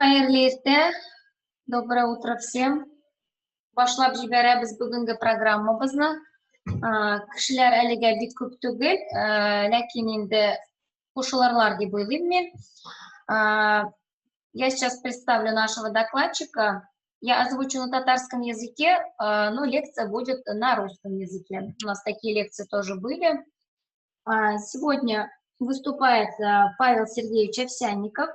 Xayrli erta, доброе утро всем. Boshlab jibərəmiz bugungi programmamizni. Kishilar haliga bit ko'p tugul, lakin endi qo'shilurlar deb o'ylayman men. Я сейчас представлю нашего докладчика. Я озвучу на татарском языке, но лекция будет на русском языке. У нас такие лекции тоже были. Сегодня выступает Павел Сергеевич Овсянников,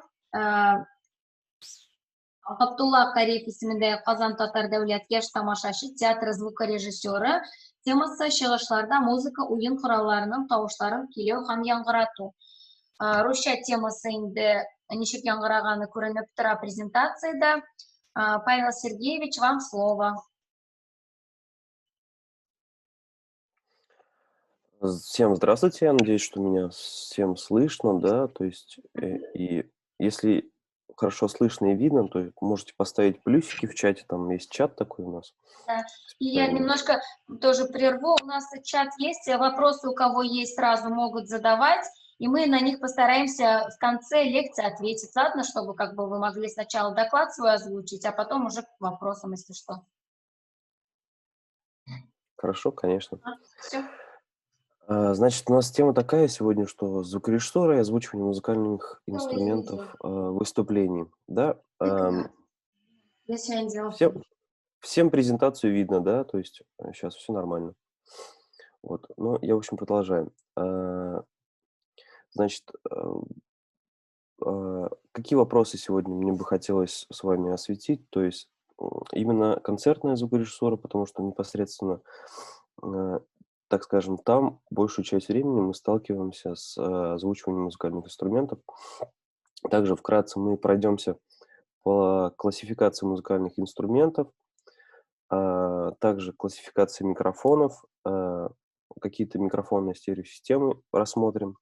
Абдулла Кариев исемендәге Казан Татар дәүләт яшь тамашачы театры звукорежиссеры. Темасы чыгышларда музыка уен коралларының тавышларын көйләү һәм яңгырату. Русча темасы инде ничек яңгыраганы күренеп тора презентациядә. Павел Сергеевич, вам слово. Всем здравствуйте, я надеюсь, что меня всем слышно, да, то есть, и если хорошо слышно и видно, то можете поставить плюсики в чате, там есть чат такой у нас. Да. И я немножко тоже прерву, у нас чат есть, вопросы у кого есть сразу могут задавать, и мы на них постараемся в конце лекции ответить, ладно, чтобы как бы вы могли сначала доклад свой озвучить, а потом уже к вопросам, если что. Хорошо, конечно. Все. Значит, у нас тема такая сегодня, что звукорежиссура и озвучивание музыкальных инструментов выступлений, да. Я сегодня делала. Всем презентацию видно, да, то есть сейчас все нормально. Вот, ну, я, в общем, продолжаю. Значит, какие вопросы сегодня мне бы хотелось с вами осветить? То есть именно концертная звукорежиссура, потому что непосредственно, так скажем, там большую часть времени мы сталкиваемся с озвучиванием музыкальных инструментов. Также вкратце мы пройдемся по классификации музыкальных инструментов, также классификации микрофонов, какие-то микрофонные стереосистемы рассмотрим.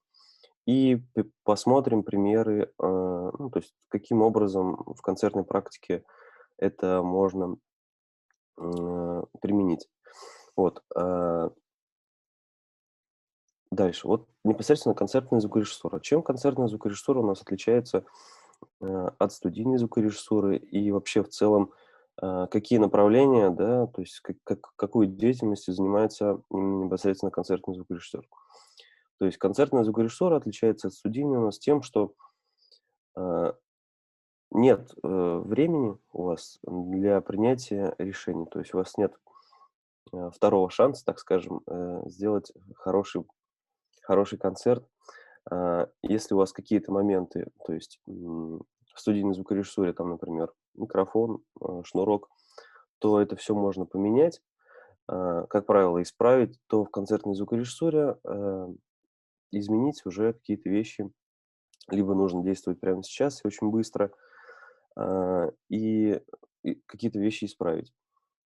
И посмотрим примеры, ну, то есть каким образом в концертной практике это можно применить. Вот. Дальше. Вот непосредственно концертная звукорежиссура. Чем концертная звукорежиссура у нас отличается от студийной звукорежиссуры и вообще в целом какие направления, да, то есть какой деятельностью занимается именно непосредственно концертный звукорежиссер. То есть концертная звукорежиссура отличается от студийной у нас тем, что нет времени у вас для принятия решений. То есть у вас нет второго шанса, так скажем, сделать хороший концерт. Если у вас какие-то моменты, то есть в студийной звукорежиссуре, там, например, микрофон, шнурок, то это все можно поменять, как правило, исправить, то в концертной звукорежиссуре изменить уже какие-то вещи либо нужно действовать прямо сейчас и очень быстро, и какие-то вещи исправить.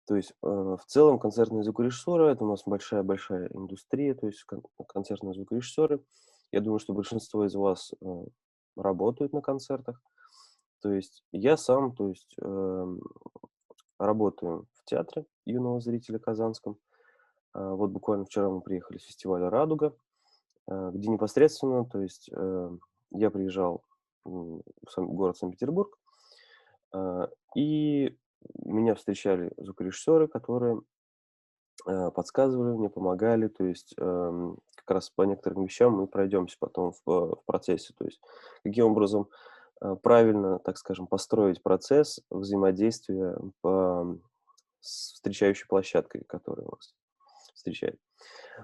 То есть, в целом концертная звукорежиссура — это у нас большая-большая индустрия, то есть концертные звукорежиссеры. Я думаю, что большинство из вас работают на концертах. То есть я сам, то есть, работаю в театре юного зрителя казанском. Вот буквально вчера мы приехали с фестиваля «Радуга», где непосредственно, то есть, я приезжал в город Санкт-Петербург, и меня встречали звукорежиссеры, которые подсказывали мне, помогали. То есть как раз по некоторым вещам мы пройдемся потом в процессе. То есть каким образом правильно, так скажем, построить процесс взаимодействия с встречающей площадкой, которая вас встречает.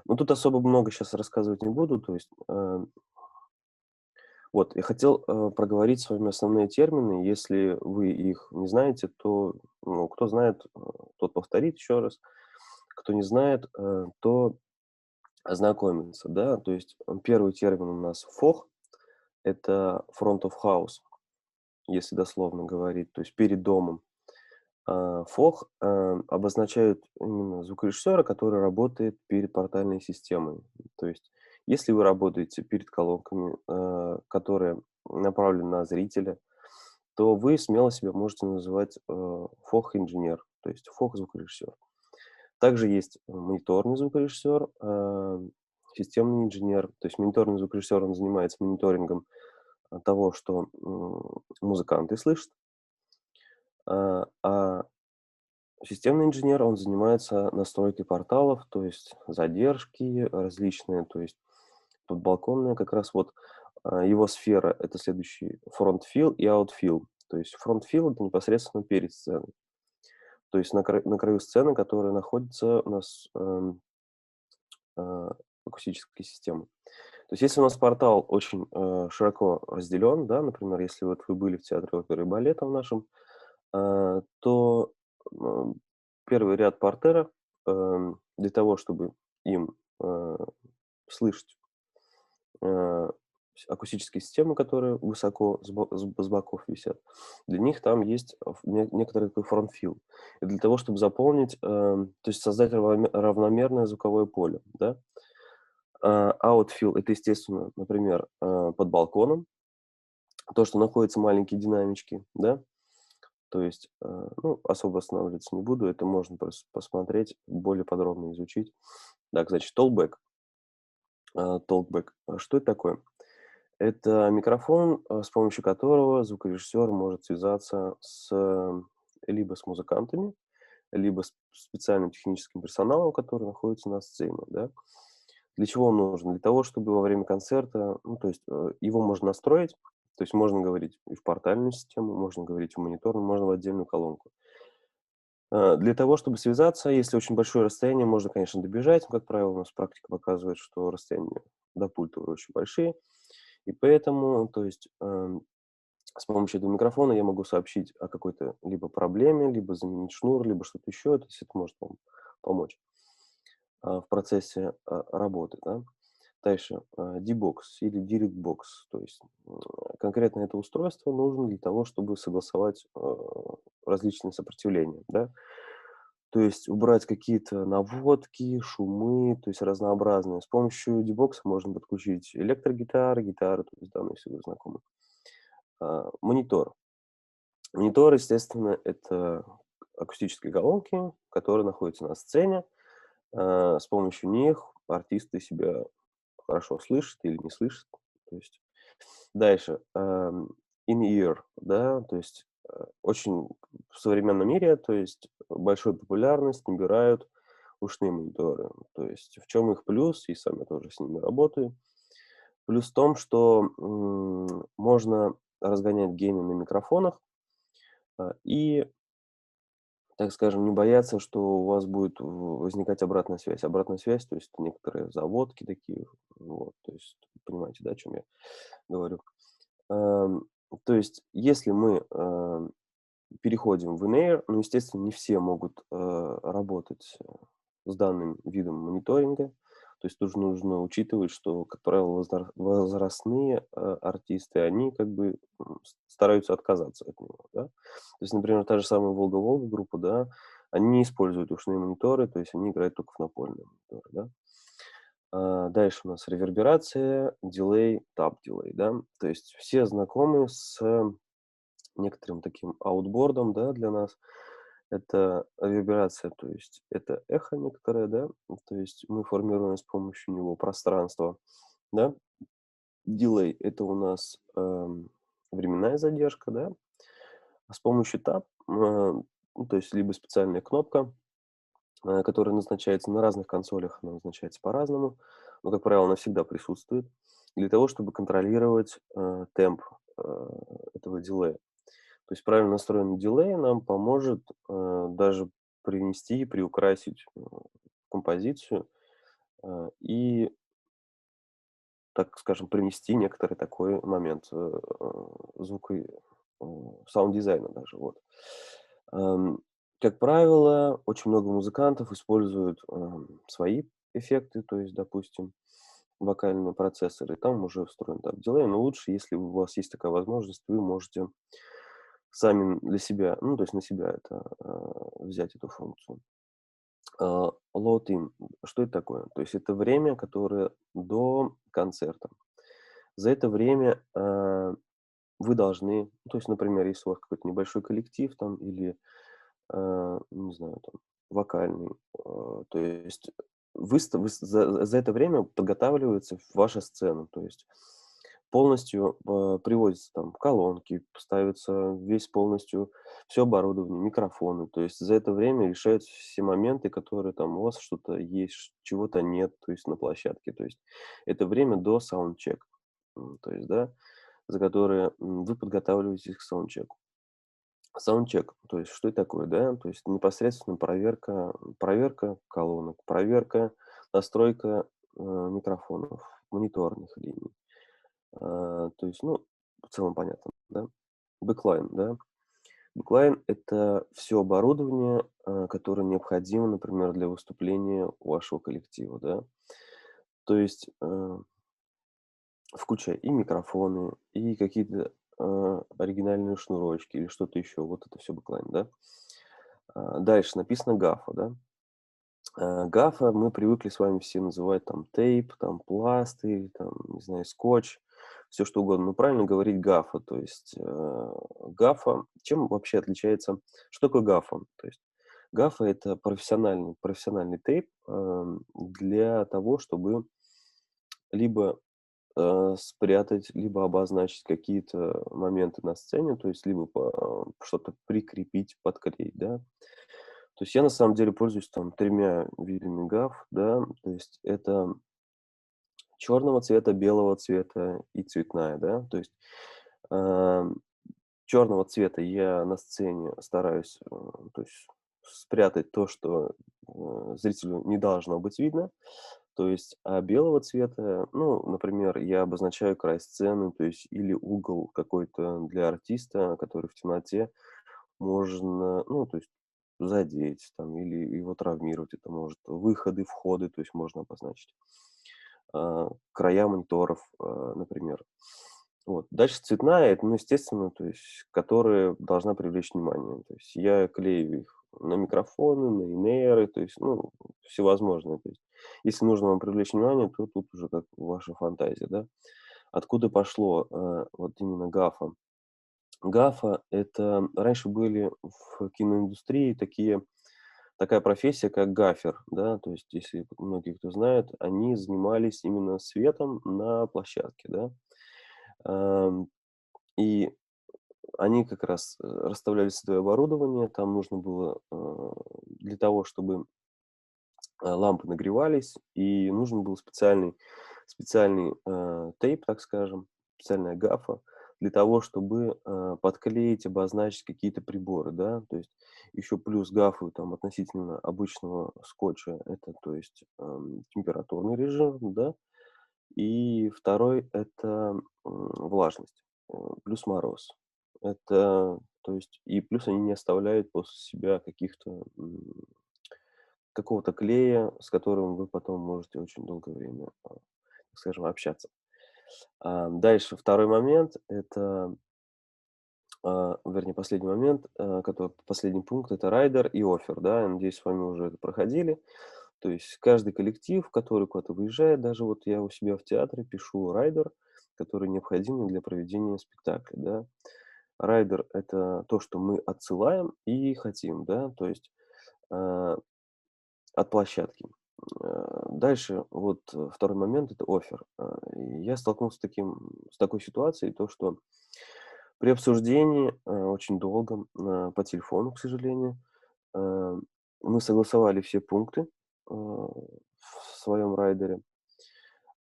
Ну, тут особо много сейчас рассказывать не буду. То есть вот, я хотел проговорить с вами основные термины. Если вы их не знаете, то, ну, кто знает, тот повторит еще раз. Кто не знает, то ознакомится, да. То есть первый термин у нас FOH — это front of house, если дословно говорить, то есть перед домом. FOH обозначает именно звукорежиссера, который работает перед портальной системой. То есть если вы работаете перед колонками, которые направлены на зрителя, то вы смело себя можете называть FOH-инженер, то есть FOH-звукорежиссер. Также есть мониторный звукорежиссер, системный инженер. То есть мониторный звукорежиссер, он занимается мониторингом того, что музыканты слышат, А системный инженер, он занимается настройкой порталов, то есть задержки различные, то есть подбалконные как раз вот его сфера — это следующий фронт-фил и аут-фил. То есть фронт-фил — это непосредственно перед сценой. То есть на краю сцены, которая находится у нас акустической системы. То есть если у нас портал очень широко разделен, да, например, если вот вы были в театре оперы и балета в нашем, то м, первый ряд портера для того, чтобы им слышать э, акустические системы, которые высоко с боков висят, для них там есть некоторый такой фронт-фил. И для того, чтобы заполнить, то есть создать равномерное звуковое поле, да. Outfield — это, естественно, например, под балконом, то, что находятся маленькие динамички, да. То есть, ну, особо останавливаться не буду, это можно посмотреть, более подробно изучить. Так, значит, толбэк. Толкбэк. Что это такое? Это микрофон, с помощью которого звукорежиссер может связаться либо с музыкантами, либо с специальным техническим персоналом, который находится на сцене, да. Для чего он нужен? Для того, чтобы во время концерта, ну, то есть его можно настроить, то есть можно говорить и в портальную систему, можно говорить в мониторную, можно в отдельную колонку. Для того, чтобы связаться, если очень большое расстояние, можно, конечно, добежать, но, как правило, у нас практика показывает, что расстояния до пульта очень большие, и поэтому, то есть, с помощью этого микрофона я могу сообщить о какой-то либо проблеме, либо заменить шнур, либо что-то еще, то есть это может вам помочь в процессе работы, да. Дальше, D-Box или DirectBox, то есть конкретно это устройство нужно для того, чтобы согласовать различные сопротивления, да. То есть убрать какие-то наводки, шумы, то есть разнообразные. С помощью D-Box можно подключить электрогитары, гитары, то есть данные, если вы знакомы. Монитор. Монитор, естественно, это акустические колонки, которые находятся на сцене. С помощью них артисты себя хорошо слышат или не слышат. То есть дальше, in-ear, да, то есть очень в современном мире, то есть большую популярность набирают ушные мониторы. То есть в чем их плюс, и сам я тоже с ними работаю. Плюс в том, что можно разгонять гейны на микрофонах и, так скажем, не бояться, что у вас будет возникать обратная связь. Обратная связь, то есть некоторые заводки такие, вот, то есть понимаете, да, о чем я говорю. Ам, То есть если мы переходим в in-air, ну, естественно, не все могут работать с данным видом мониторинга. То есть тоже нужно учитывать, что, как правило, возрастные артисты, они как бы стараются отказаться от него, да. То есть, например, та же самая «Волга-Волга» группа, да, они не используют ушные мониторы, то есть они играют только в напольные мониторы, да. Дальше у нас реверберация, дилей, тап-дилей, да. То есть все знакомы с некоторым таким аутбордом, да, для нас. Это реверберация, то есть это эхо некоторое, да, то есть мы формируем с помощью него пространство, да. Дилей — это у нас временная задержка, да. А с помощью тап, ну, то есть либо специальная кнопка, которая назначается на разных консолях, она назначается по-разному, но, как правило, она всегда присутствует для того, чтобы контролировать темп этого дилея. То есть правильно настроенный дилей нам поможет даже привнести и приукрасить композицию и, так скажем, привнести некоторый такой момент звука, саунд-дизайна даже. Вот. Ам, Как правило, очень много музыкантов используют свои эффекты, то есть, допустим, вокальные процессоры, там уже встроен тап-дилей, но лучше, если у вас есть такая возможность, вы можете сами для себя, ну, то есть на себя это, взять эту функцию. Load-in. Что это такое? То есть это время, которое до концерта. За это время, вы должны, ну, то есть, например, если у вас какой-то небольшой коллектив там или, не знаю, там вокальный, то есть вы за это время подготавливается ваша сцена. То есть полностью приводятся там колонки, ставится весь полностью, все оборудование, микрофоны. То есть за это время решаются все моменты, которые там у вас что-то есть, чего-то нет, то есть на площадке. То есть это время до саундчека. То есть, да, за которое вы подготавливаетесь к саундчеку. Саундчек, то есть что это такое, да? То есть непосредственно проверка колонок, проверка, настройка микрофонов, мониторных линий. То есть, ну, в целом понятно, да? Бэклайн, да? Бэклайн — это все оборудование, которое необходимо, например, для выступления у вашего коллектива, да? То есть, включая и микрофоны, и какие-то оригинальные шнурочки или что-то еще. Вот это все бэклайн, да? Дальше написано гафа, да? Гафа мы привыкли с вами все называть там тейп, там пластырь, там, не знаю, скотч, все что угодно. Но правильно говорить гафа. То есть гафа, чем вообще отличается, что такое гафа? То есть гафа — это профессиональный тейп для того, чтобы либо спрятать, либо обозначить какие-то моменты на сцене, то есть либо что-то прикрепить, подклеить, да. То есть я на самом деле пользуюсь там тремя видами гаф, да, то есть это черного цвета, белого цвета и цветная, да. То есть черного цвета я на сцене стараюсь, то есть спрятать то, что зрителю не должно быть видно. То есть, а белого цвета, ну, например, я обозначаю край сцены, то есть или угол какой-то для артиста, который в темноте можно, ну, то есть задеть там или его травмировать. Это может выходы, входы, то есть можно обозначить. Края мониторов, например. Вот. Дальше цветная, это, ну, естественно, то есть, которая должна привлечь внимание. То есть я клею их на микрофоны, на инейры, то есть, ну, всевозможные. То есть, если нужно вам привлечь внимание, то тут уже как ваша фантазия, да. Откуда пошло вот именно гафа? Гафа — это раньше были в киноиндустрии такая профессия, как гафер, да, то есть, если многие кто знает, они занимались именно светом на площадке, да. Ам, и они как раз расставляли свое оборудование, там нужно было для того, чтобы лампы нагревались, и нужен был специальный тейп, так скажем, специальная гафа для того, чтобы подклеить, обозначить какие-то приборы, да. То есть еще плюс гафы там относительно обычного скотча — это, то есть, температурный режим, да. И второй — это влажность, плюс мороз. Это, то есть, и плюс они не оставляют после себя какого-то клея, с которым вы потом можете очень долгое время, так скажем, общаться. Дальше второй момент — это, вернее, последний момент, последний пункт — это райдер и оффер, да. Я надеюсь, с вами уже это проходили. То есть каждый коллектив, который куда-то выезжает, даже вот я у себя в театре пишу райдер, который необходим для проведения спектакля, да. Райдер — это то, что мы отсылаем и хотим, да, то есть, а, от площадки. Дальше вот, второй момент — это оффер. И я столкнулся с такой ситуацией, то что при обсуждении, очень долгом, по телефону, к сожалению, э, мы согласовали все пункты, в своем райдере,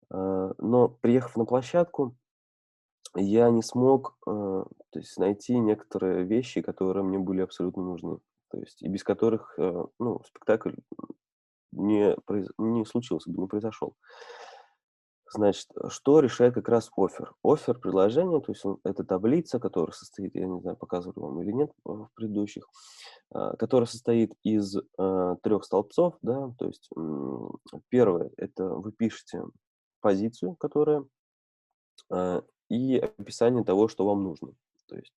но приехав на площадку, я не смог, то есть найти некоторые вещи, которые мне были абсолютно нужны. То есть и без которых, ну, спектакль не случился бы, не произошел. Значит, что решает как раз оффер? Оффер приложения, то есть это таблица, которая состоит, я не знаю, показывали вам или нет в предыдущих, которая состоит из 3 столбцов, да, то есть первое — это вы пишете позицию, которая и описание того, что вам нужно. То есть,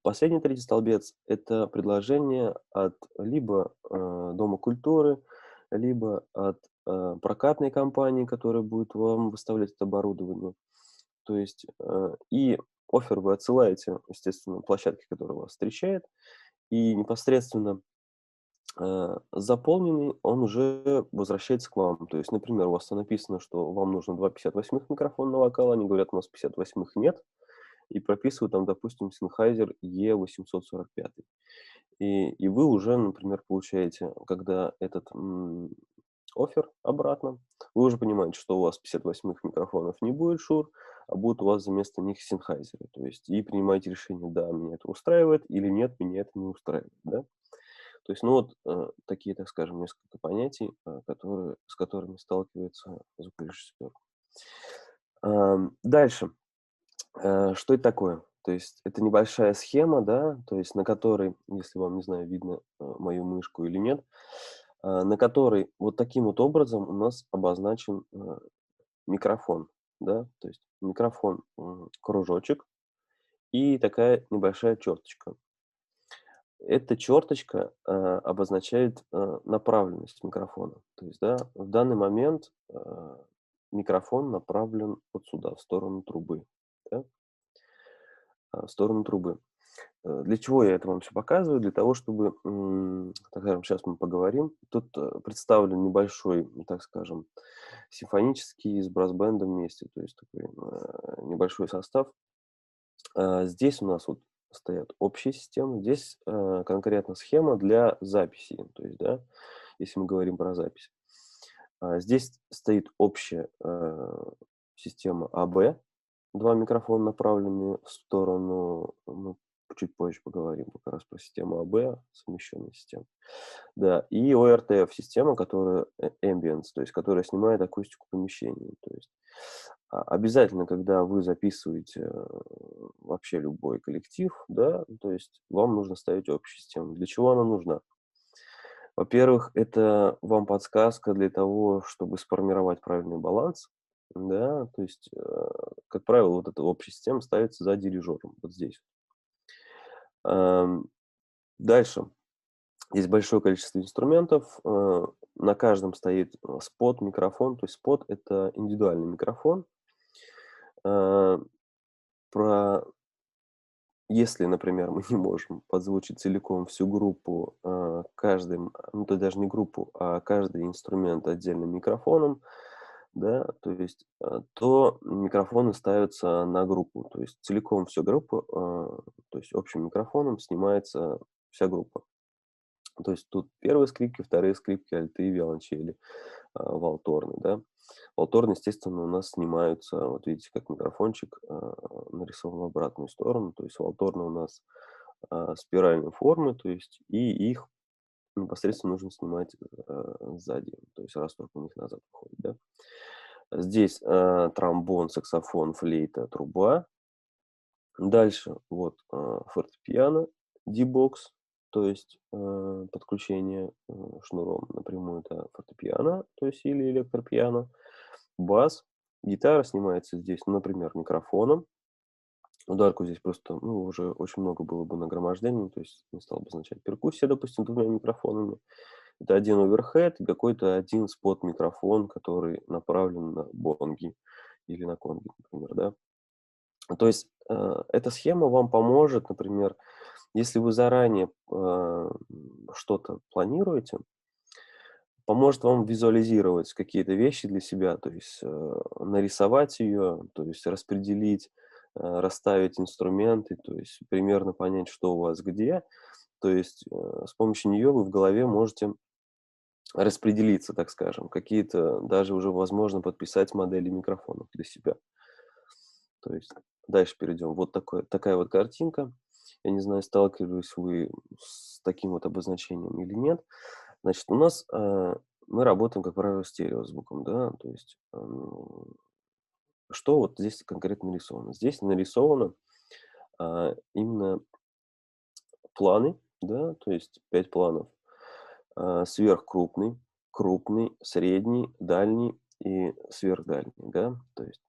последний третий столбец — это предложение от либо Дома культуры, либо от прокатной компании, которая будет вам выставлять это оборудование. То есть и оффер вы отсылаете, естественно, площадке, которая вас встречает, и непосредственно заполненный, он уже возвращается к вам. То есть, например, у вас там написано, что вам нужно 2 58 микрофона на вокал, они говорят, у нас 58 нет, и прописывают там, допустим, Sennheiser E845. И вы уже, например, получаете, когда этот оффер обратно, вы уже понимаете, что у вас 58 микрофонов не будет Shure, а будут у вас вместо них Sennheiser. То есть и принимаете решение, да, меня это устраивает, или нет, меня это не устраивает, да. То есть, ну вот, такие, так скажем, несколько понятий, с которыми сталкивается звукорежиссер. Дальше. Что это такое? То есть это небольшая схема, да, то есть на которой, если вам, не знаю, видно мою мышку или нет, на которой вот таким вот образом у нас обозначен микрофон, да, то есть микрофон, кружочек и такая небольшая черточка. Эта черточка обозначает направленность микрофона. То есть, да, в данный момент микрофон направлен вот сюда, в сторону трубы, да, в сторону трубы. Для чего я это вам все показываю? Для того, чтобы, так скажем, сейчас мы поговорим. Тут представлен небольшой, так скажем, симфонический с брассбэндом вместе, то есть такой небольшой состав. Здесь у нас вот стоят общие системы, здесь конкретно схема для записи, то есть, да, если мы говорим про запись. Здесь стоит общая система АБ, два микрофона, направленные в сторону, ну, чуть позже поговорим как раз про систему АБ, совмещенную систему. Да, и ORTF-система, которая Ambience, то есть которая снимает акустику помещения. То есть обязательно, когда вы записываете вообще любой коллектив, да, то есть вам нужно ставить общую систему. Для чего она нужна? Во-первых, это вам подсказка для того, чтобы сформировать правильный баланс, да, то есть, как правило, вот эта общая система ставится за дирижером, вот здесь. Ам, Дальше. Есть большое количество инструментов. На каждом стоит спот-микрофон. То есть спот — это индивидуальный микрофон. Э, Про Если, например, мы не можем подзвучить целиком всю группу каждым, ну, то даже не группу, а каждый инструмент отдельным микрофоном, да, то есть, то микрофоны ставятся на группу. То есть целиком всю группу, то есть общим микрофоном снимается вся группа. То есть тут первые скрипки, вторые скрипки, альты, виолончели, валторны, да. Валторны, естественно, у нас снимаются, вот видите, как микрофончик нарисован в обратную сторону. То есть валторны у нас спиральной формы, то есть и их непосредственно нужно снимать сзади, то есть раствор у них назад выходит, да. Здесь тромбон, саксофон, флейта, труба. Дальше вот фортепиано, D-бокс, то есть подключение шнуром напрямую это фортепиано, то есть или электропиано, бас, гитара снимается здесь, ну, например, микрофоном. Ударку здесь просто, ну, уже очень много было бы нагромождений, то есть не стал бы означать перкуссия, допустим, двумя микрофонами. Это один оверхед и какой-то один спот-микрофон, который направлен на бонги или на конги, например, да. То есть эта схема вам поможет, например, если вы заранее что-то планируете, поможет вам визуализировать какие-то вещи для себя, то есть нарисовать ее, то есть распределить, расставить инструменты, то есть примерно понять, что у вас где. То есть с помощью нее вы в голове можете распределиться, так скажем, какие-то даже уже возможно подписать модели микрофонов для себя. То есть дальше перейдем. Вот такая вот картинка. Я не знаю, сталкивались вы с таким вот обозначением или нет. Значит, у нас мы работаем, как правило, стереозвуком, да, то есть что вот здесь конкретно нарисовано? Здесь нарисовано именно планы, да, то есть 5 планов. Сверхкрупный, крупный, средний, дальний и сверхдальний, да, то есть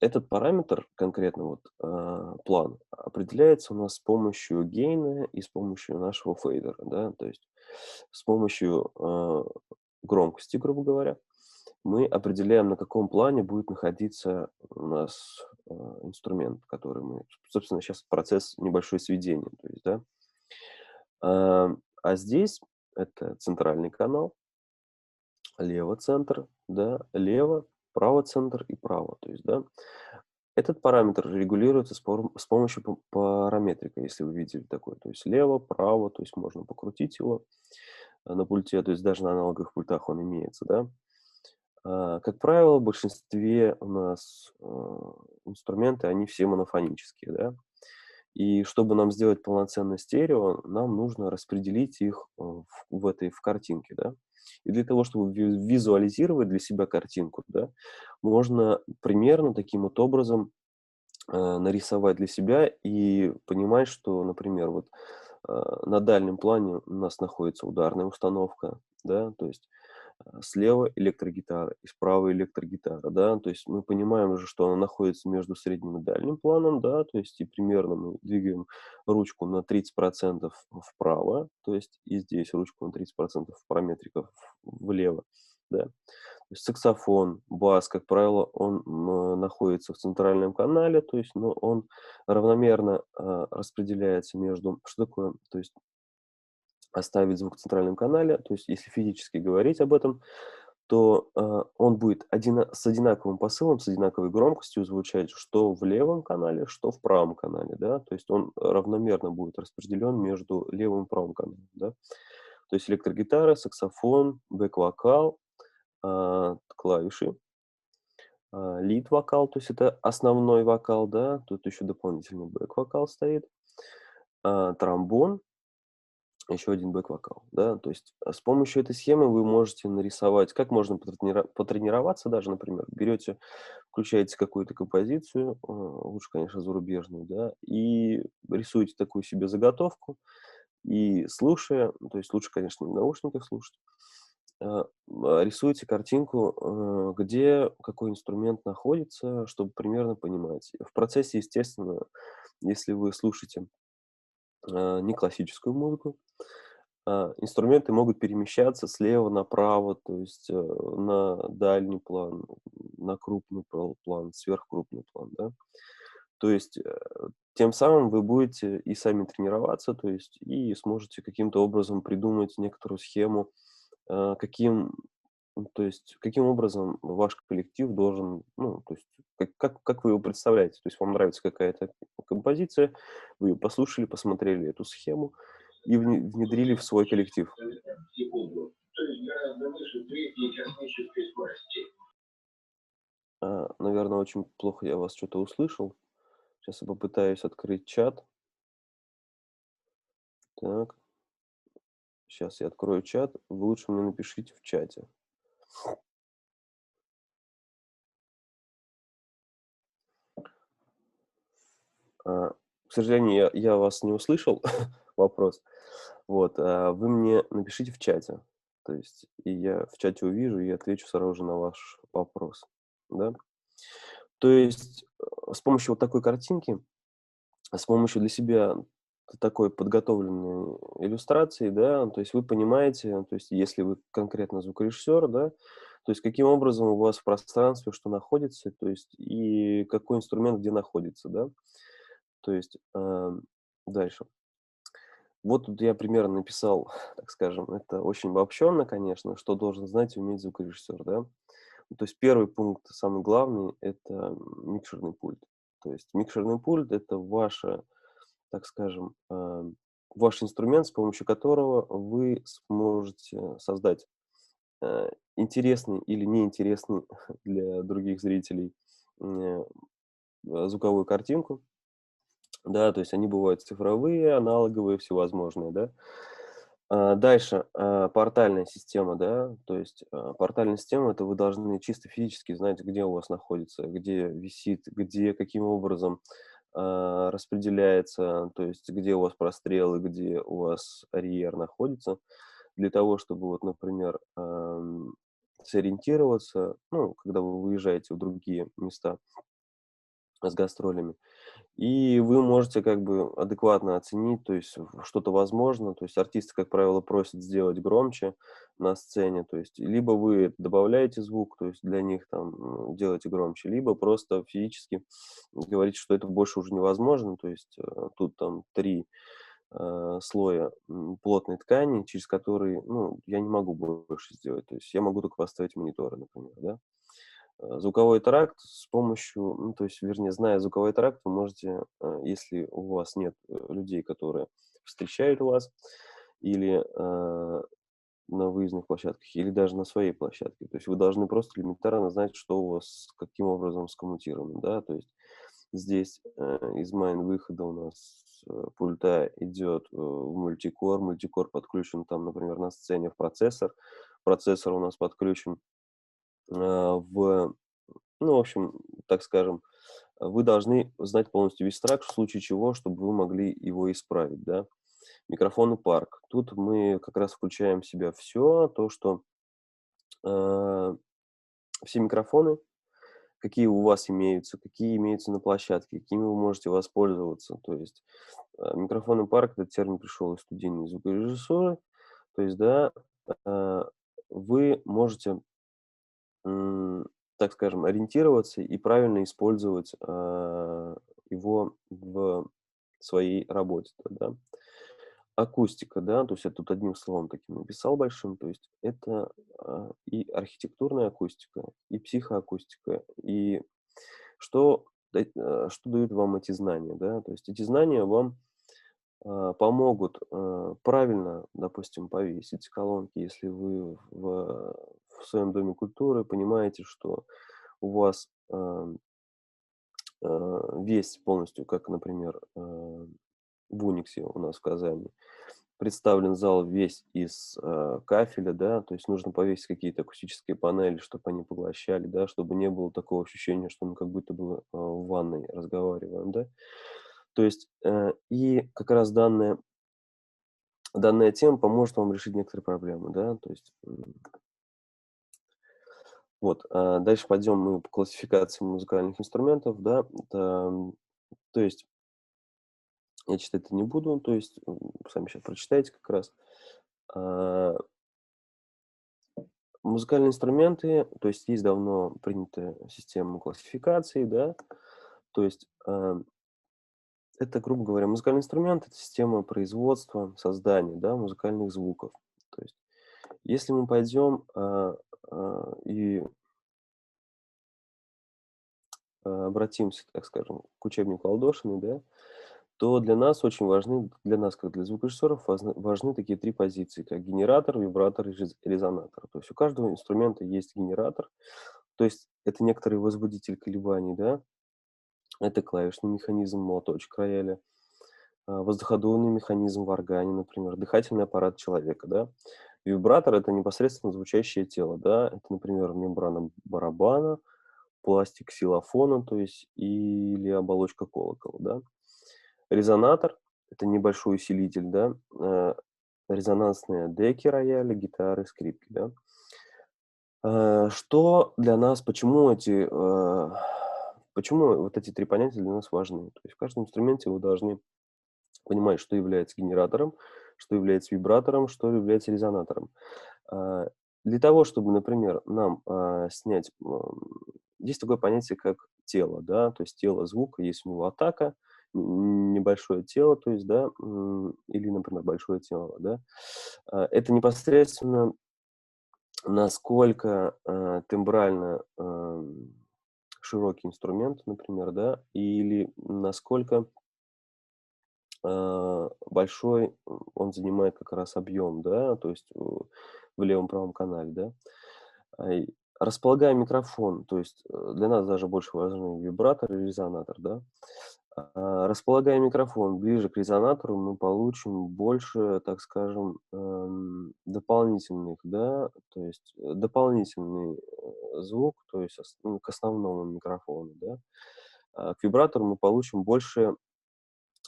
этот параметр, конкретно вот план, определяется у нас с помощью гейна и с помощью нашего фейдера, да, то есть с помощью громкости, грубо говоря, мы определяем, на каком плане будет находиться у нас инструмент, который мы, собственно, сейчас процесс небольшой сведения, то есть, да. А здесь это центральный канал, лево-центр, да, лево, право-центр и право. То есть, да, этот параметр регулируется с помощью параметрика, если вы видели такой. То есть лево, право, то есть можно покрутить его на пульте, то есть даже на аналоговых пультах он имеется, да. Как правило, в большинстве у нас инструменты, они все монофонические, да. И чтобы нам сделать полноценное стерео, нам нужно распределить их в картинке, да. И для того, чтобы визуализировать для себя картинку, да, можно примерно таким вот образом нарисовать для себя и понимать, что, например, вот на дальнем плане у нас находится ударная установка, да, то есть слева электрогитара и справа электрогитара, да, то есть мы понимаем уже, что она находится между средним и дальним планом, да, то есть и примерно мы двигаем ручку на 30% вправо, то есть и здесь ручку на 30% параметриков влево, да. То есть саксофон, бас, как правило, он находится в центральном канале, то есть, но он равномерно распределяется между... Что такое? То есть оставить звук в центральном канале, то есть если физически говорить об этом, то он будет с одинаковым посылом, с одинаковой громкостью звучать что в левом канале, что в правом канале, да, то есть он равномерно будет распределен между левым и правым каналом, да. То есть электрогитара, саксофон, бэк-вокал, клавиши, лид-вокал, то есть это основной вокал, да, тут еще дополнительный бэк-вокал стоит, тромбон, еще один бэк-вокал, да. То есть с помощью этой схемы вы можете нарисовать, как можно потренироваться даже, например, берете, включаете какую-то композицию, лучше, конечно, зарубежную, да, и рисуете такую себе заготовку, и слушая, то есть лучше, конечно, в наушниках слушать, рисуете картинку, где какой инструмент находится, чтобы примерно понимать. В процессе, естественно, если вы слушаете не классическую музыку, инструменты могут перемещаться слева направо, то есть на дальний план, на крупный план, сверхкрупный план, да. То есть тем самым вы будете и сами тренироваться, то есть и сможете каким-то образом придумать некоторую схему, каким, то есть каким образом ваш коллектив должен, ну, то есть как вы его представляете. То есть вам нравится какая-то композиция, вы ее послушали, посмотрели эту схему и внедрили в свой коллектив. Наверное, очень плохо я вас что-то услышал. Сейчас я попытаюсь открыть чат. Так, сейчас я открою чат. Вы лучше мне напишите в чате. К сожалению, я вас не услышал, вопрос. Вот, вы мне напишите в чате. То есть и я в чате увижу и отвечу сразу же на ваш вопрос, да. То есть, с помощью вот такой картинки, с помощью для себя такой подготовленной иллюстрации, да, то есть вы понимаете, то есть если вы конкретно звукорежиссер, да, то есть каким образом у вас в пространстве что находится, то есть и какой инструмент где находится, да. То есть, дальше. Вот тут я примерно написал, так скажем, это очень обобщенно, конечно, что должен знать и уметь звукорежиссер, да. Ну, то есть первый пункт, самый главный, это микшерный пульт. То есть микшерный пульт — это ваша, так скажем, ваш инструмент, с помощью которого вы сможете создать интересный или неинтересный для других зрителей м, звуковую картинку. Да, то есть они бывают цифровые, аналоговые, всевозможные, да. Дальше, портальная система, да, то есть, портальная система — это вы должны чисто физически знать, где у вас находится, где висит, где, каким образом, распределяется, то есть где у вас прострелы, где у вас арьер находится, для того, чтобы вот, например, сориентироваться, ну, когда вы выезжаете в другие места с гастролями. И вы можете как бы адекватно оценить, то есть что-то возможно. То есть артисты, как правило, просят сделать громче на сцене. То есть либо вы добавляете звук, то есть для них там делаете громче, либо просто физически говорите, что это больше уже невозможно. То есть тут там 3 слоя плотной ткани, через который, ну, я не могу больше сделать. То есть я могу только поставить мониторы, например, да. Звуковой тракт с помощью, ну, то есть, вернее, зная звуковой тракт, вы можете, если у вас нет людей, которые встречают вас, или на выездных площадках, или даже на своей площадке. То есть вы должны просто элементарно знать, что у вас каким образом скоммутировано, да. То есть здесь из майн-выхода у нас пульта идет в мультикор, мультикор подключен там, например, на сцене в процессор у нас подключен в, ну, в общем, так скажем, вы должны знать полностью весь трек, в случае чего, чтобы вы могли его исправить, да. Микрофон и парк. Тут мы как раз включаем в себя все то, что э, все микрофоны, какие у вас имеются, какие имеются на площадке, какими вы можете воспользоваться. То есть микрофон и парк, этот термин пришел из студийной звукорежиссуры. То есть, да, э, вы можете, м, так скажем, ориентироваться и правильно использовать его в своей работе, да. Акустика, да, то есть я тут одним словом таким написал большим, то есть это и архитектурная акустика, и психоакустика, и что дают вам эти знания, да, то есть эти знания вам помогут правильно, допустим, повесить колонки, если вы в своем доме культуры понимаете, что у вас весь полностью, как, например, в Униксе у нас в Казани, представлен зал весь из кафеля, да, то есть нужно повесить какие-то акустические панели, чтобы они поглощали, да, чтобы не было такого ощущения, что мы как будто бы в ванной разговариваем, да. То есть и как раз данная тема поможет вам решить некоторые проблемы, да, то есть вот. Дальше пойдем мы по классификации музыкальных инструментов, да. То есть я читать это не буду, то есть сами сейчас прочитайте как раз. А, Музыкальные инструменты, то есть есть давно принятая система классификации, да, то есть это, грубо говоря, музыкальный инструмент — это система производства, создания, да, музыкальных звуков. То есть если мы пойдем и обратимся, так скажем, к учебнику Алдошиной, да, то для нас очень важны, для нас, как для звукорежиссеров, важны такие три позиции, как генератор, вибратор и резонатор. То есть у каждого инструмента есть генератор, то есть это некоторый возбудитель колебаний, да, это клавишный механизм, молоточек рояля, воздуходувный механизм в органе, например, дыхательный аппарат человека, да. Вибратор — это непосредственно звучащее тело, да, это, например, мембрана барабана, пластик ксилофона, то есть или оболочка колокола, да. Резонатор — это небольшой усилитель, да, резонансные деки рояля, гитары, скрипки, да. Что для нас, почему вот эти 3 понятия для нас важны? То есть в каждом инструменте вы должны понимать, что является генератором, что является вибратором, что является резонатором. А, Для того, чтобы, например, нам снять, есть такое понятие, как тело, да, то есть тело звука, есть у него атака, небольшое тело, то есть, да, или, например, большое тело, да. Это непосредственно насколько тембрально широкий инструмент, например, да, или насколько большой он занимает как раз объем, да, то есть в левом-правом канале, да. И располагая микрофон, то есть для нас даже больше важны вибратор и резонатор, да. Располагая микрофон ближе к резонатору, мы получим больше, так скажем, дополнительных, да, то есть дополнительный звук, то есть к основному микрофону, да. К вибратору мы получим больше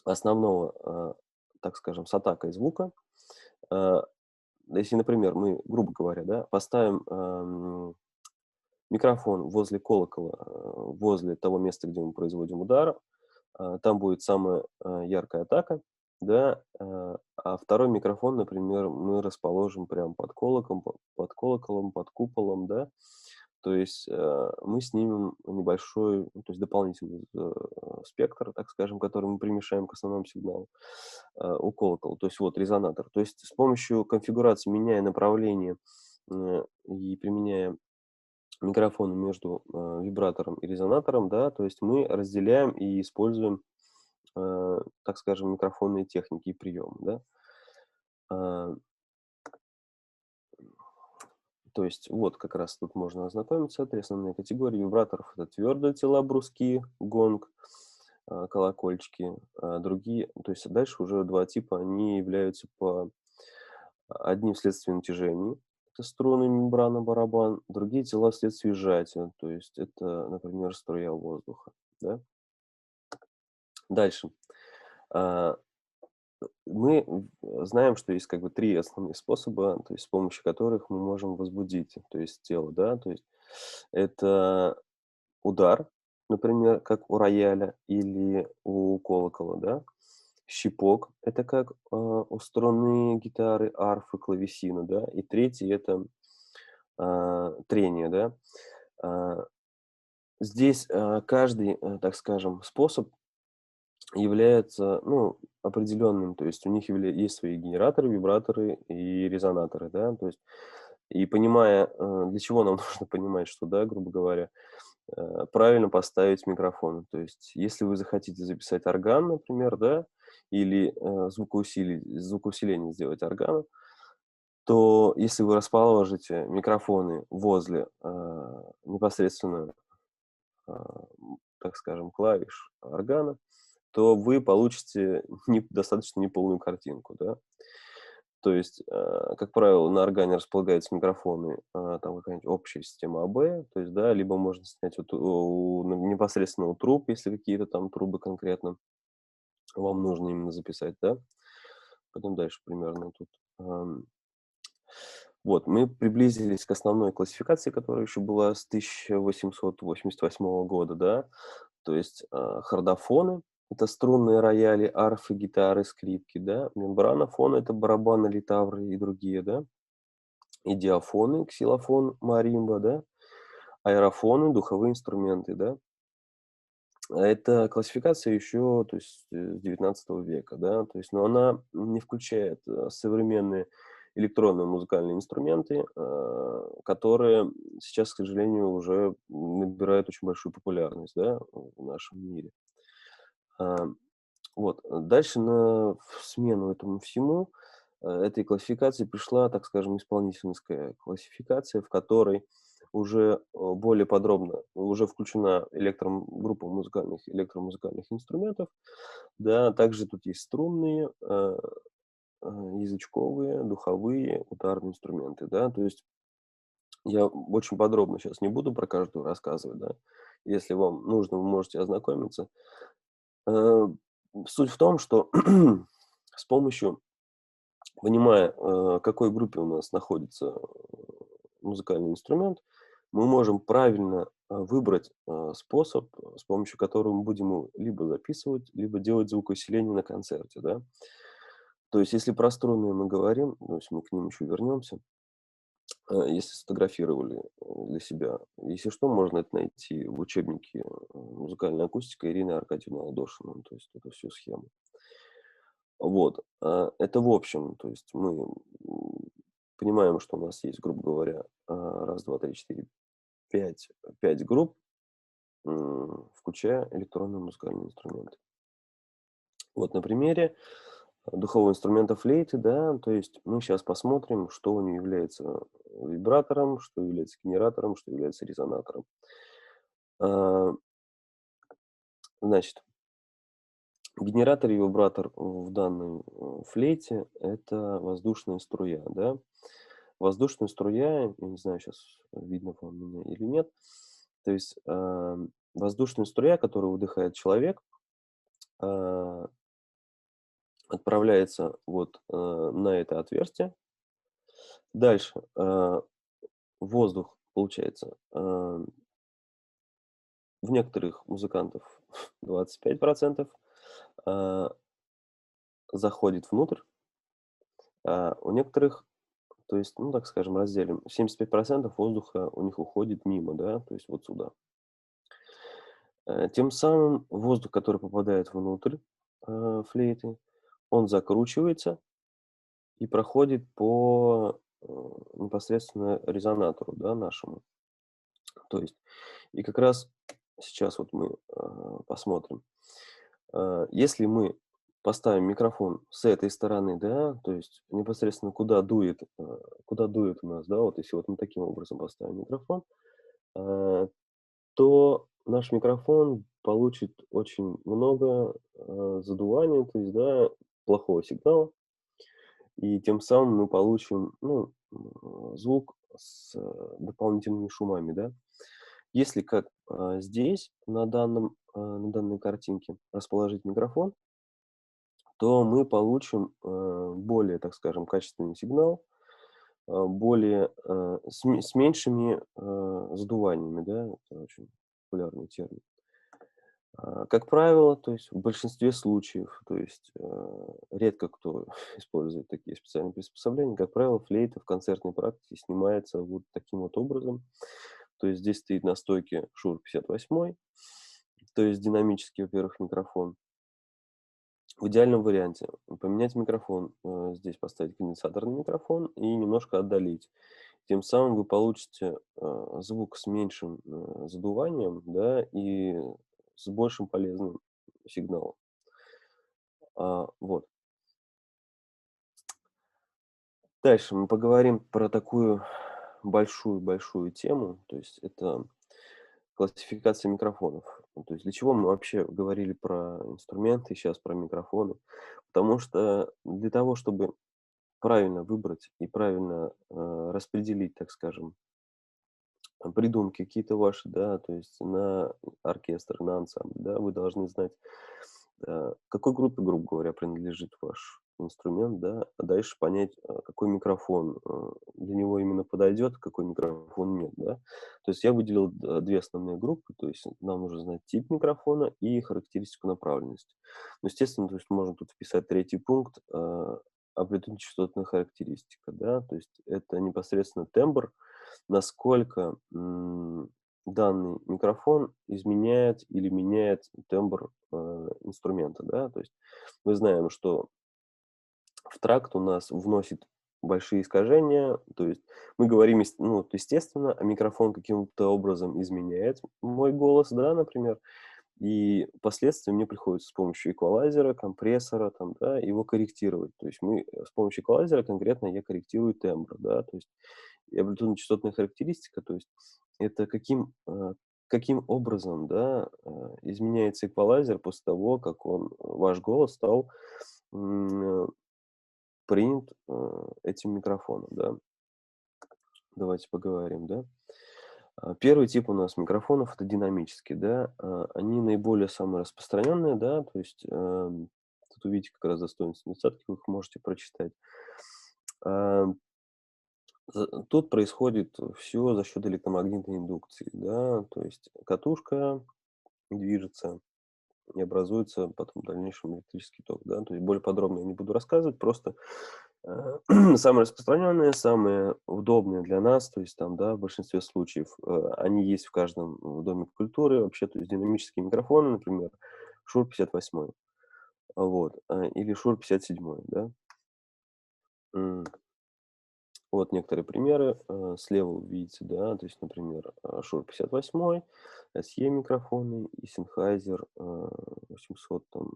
основного, так скажем, с атакой звука. А, Если, например, мы, грубо говоря, да, поставим микрофон возле колокола, возле того места, где мы производим удар, там будет самая яркая атака, да, а второй микрофон, например, мы расположим прямо под колоколом, под куполом, да, То есть мы снимем небольшой, ну, то есть дополнительный спектр, так скажем, который мы примешаем к основному сигналу у колокола. То есть вот резонатор. То есть с помощью конфигурации, меняя направление и применяя микрофон между вибратором и резонатором, да, то есть мы разделяем и используем, так скажем, микрофонные техники и приемы, да. А, То есть вот как раз тут можно ознакомиться. Три основные категории вибраторов — это твердые тела, бруски, гонг, колокольчики. Другие, то есть дальше уже два типа, они являются по одни вследствие натяжения, это струны, мембрана, барабан, другие тела вследствие сжатия, то есть это, например, струя воздуха, да. Дальше. А, Мы знаем, что есть как бы три основных способа, то есть с помощью которых мы можем возбудить, то есть тело, да, то есть это удар, например, как у рояля или у колокола, да. Щипок — это как у струны гитары, арфы, клавесина, да. И третий — это трение, да. А, Здесь каждый, так скажем, способ является, ну, определенным, то есть у них есть свои генераторы, вибраторы и резонаторы, да, то есть и понимая, для чего нам нужно понимать, что, да, грубо говоря, правильно поставить микрофон. То есть если вы захотите записать орган, например, да, или звукоусиление сделать органа, то если вы расположите микрофоны возле непосредственно, так скажем, клавиш органа, то вы получите достаточно неполную картинку, да. То есть, как правило, на органе располагаются микрофоны, там какая-нибудь общая система АБ, то есть, да, либо можно снять вот непосредственно у труб, если какие-то там трубы конкретно вам нужно именно записать, да. Пойдем дальше примерно тут. Вот, мы приблизились к основной классификации, которая еще была с 1888 года, да. То есть, хордофоны — это струнные рояли, арфы, гитары, скрипки, да. Мембранофоны — это барабаны, литавры и другие, да. И диафоны, ксилофон, маримба, да. Аэрофоны — духовые инструменты, да. Это классификация еще, то есть, с 19 века, да. То есть, но она не включает, современные электронные музыкальные инструменты, которые сейчас, к сожалению, уже набирают очень большую популярность, да, в нашем мире. А, вот. Дальше в смену этому всему, этой классификации пришла, так скажем, исполнительская классификация, в которой уже более подробно уже включена группа электромузыкальных инструментов. Да, также тут есть струнные, язычковые, духовые, ударные инструменты, да. То есть я очень подробно сейчас не буду про каждую рассказывать, да. Если вам нужно, вы можете ознакомиться. Э, Суть в том, что с помощью, понимая, какой группе у нас находится музыкальный инструмент, мы можем правильно выбрать способ, с помощью которого мы будем его либо записывать, либо делать звукоусиление на концерте, да. То есть, если про струнные мы говорим, то есть мы к ним еще вернемся, если сфотографировали для себя, если что, можно это найти в учебнике «Музыкальная акустика» Ирины Аркадьевны Алдошиной, то есть эту всю схему. Вот, это в общем, то есть мы понимаем, что у нас есть, грубо говоря, раз, два, три, четыре, пять групп, включая электронные музыкальные инструменты. Вот на примере духового инструмента флейты, да, то есть мы сейчас посмотрим, что у нее является вибратором, что является генератором, что является резонатором. А, Значит, генератор и вибратор в данной флейте — это воздушная струя, да. Воздушная струя, я не знаю, сейчас видно вам меня или нет, то есть воздушная струя, которую выдыхает человек, а, отправляется вот на это отверстие. Дальше воздух, получается, в некоторых музыкантов 25% а, заходит внутрь, а у некоторых То есть, ну, так скажем, разделим. 75% воздуха у них уходит мимо, да, то есть вот сюда. Тем самым воздух, который попадает внутрь флейты, он закручивается и проходит по непосредственно резонатору, да, нашему. То есть, и как раз сейчас вот мы посмотрим. Если мы поставим микрофон с этой стороны, да, то есть непосредственно куда дует у нас, да, вот если вот мы таким образом поставим микрофон, э, то наш микрофон получит очень много задувания, то есть, да, плохого сигнала, и тем самым мы получим, ну, звук с дополнительными шумами, да. Если как здесь, на данной картинке, расположить микрофон, то мы получим более, так скажем, качественный сигнал, с меньшими задуваниями, да, это очень популярный термин. Как правило, то есть в большинстве случаев, то есть редко кто использует такие специальные приспособления, как правило, флейта в концертной практике снимается вот таким вот образом. То есть здесь стоит на стойке Shure 58, то есть динамический, во-первых, микрофон. В идеальном варианте поменять микрофон, здесь поставить конденсаторный микрофон и немножко отдалить. Тем самым вы получите звук с меньшим задуванием, да, и с большим полезным сигналом. Вот. Дальше мы поговорим про такую большую-большую тему, то есть это классификация микрофонов. Ну, то есть для чего мы вообще говорили про инструменты, сейчас про микрофоны? Потому что для того, чтобы правильно выбрать и правильно распределить, так скажем, придумки какие-то ваши, да, то есть на оркестр, на ансамбль, да, вы должны знать, какой группе, грубо говоря, принадлежит ваш инструмент, да, а дальше понять, какой микрофон для него именно подойдет, какой микрофон нет, да. То есть я выделил две основные группы, то есть нам нужно знать тип микрофона и характеристику направленности. Ну, естественно, то есть можно тут вписать третий пункт, амплитудно-частотная характеристика, да, то есть это непосредственно тембр, насколько данный микрофон изменяет или меняет тембр инструмента, да, то есть мы знаем, что в тракт у нас вносит большие искажения, то есть мы говорим, ну, вот естественно, а микрофон каким-то образом изменяет мой голос, да, например, и впоследствии мне приходится с помощью эквалайзера, компрессора, там, да, его корректировать. То есть с помощью эквалайзера конкретно я корректирую тембр, да, то есть и амплитудно-частотная характеристика, то есть это каким образом, да, изменяется эквалайзер после того, как ваш голос стал м, принят этим микрофоном, да. Давайте поговорим, да. Первый тип у нас микрофонов — это динамические, да. Они наиболее самые распространенные, да, то есть, тут увидите как раз достоинства и недостатки, вы их можете прочитать. Ам, Тут происходит все за счет электромагнитной индукции, да, то есть катушка движется и образуется потом в дальнейшем электрический ток, да. То есть более подробно я не буду рассказывать, просто самые распространенные, самые удобные для нас, то есть там, да, в большинстве случаев, они есть в каждом доме культуры вообще, то есть динамические микрофоны, например, Shure 58, вот, или Shure 57, да. М, Вот некоторые примеры, слева вы видите, да, то есть, например, Shure 58, SE микрофоны и Sennheiser 800, там,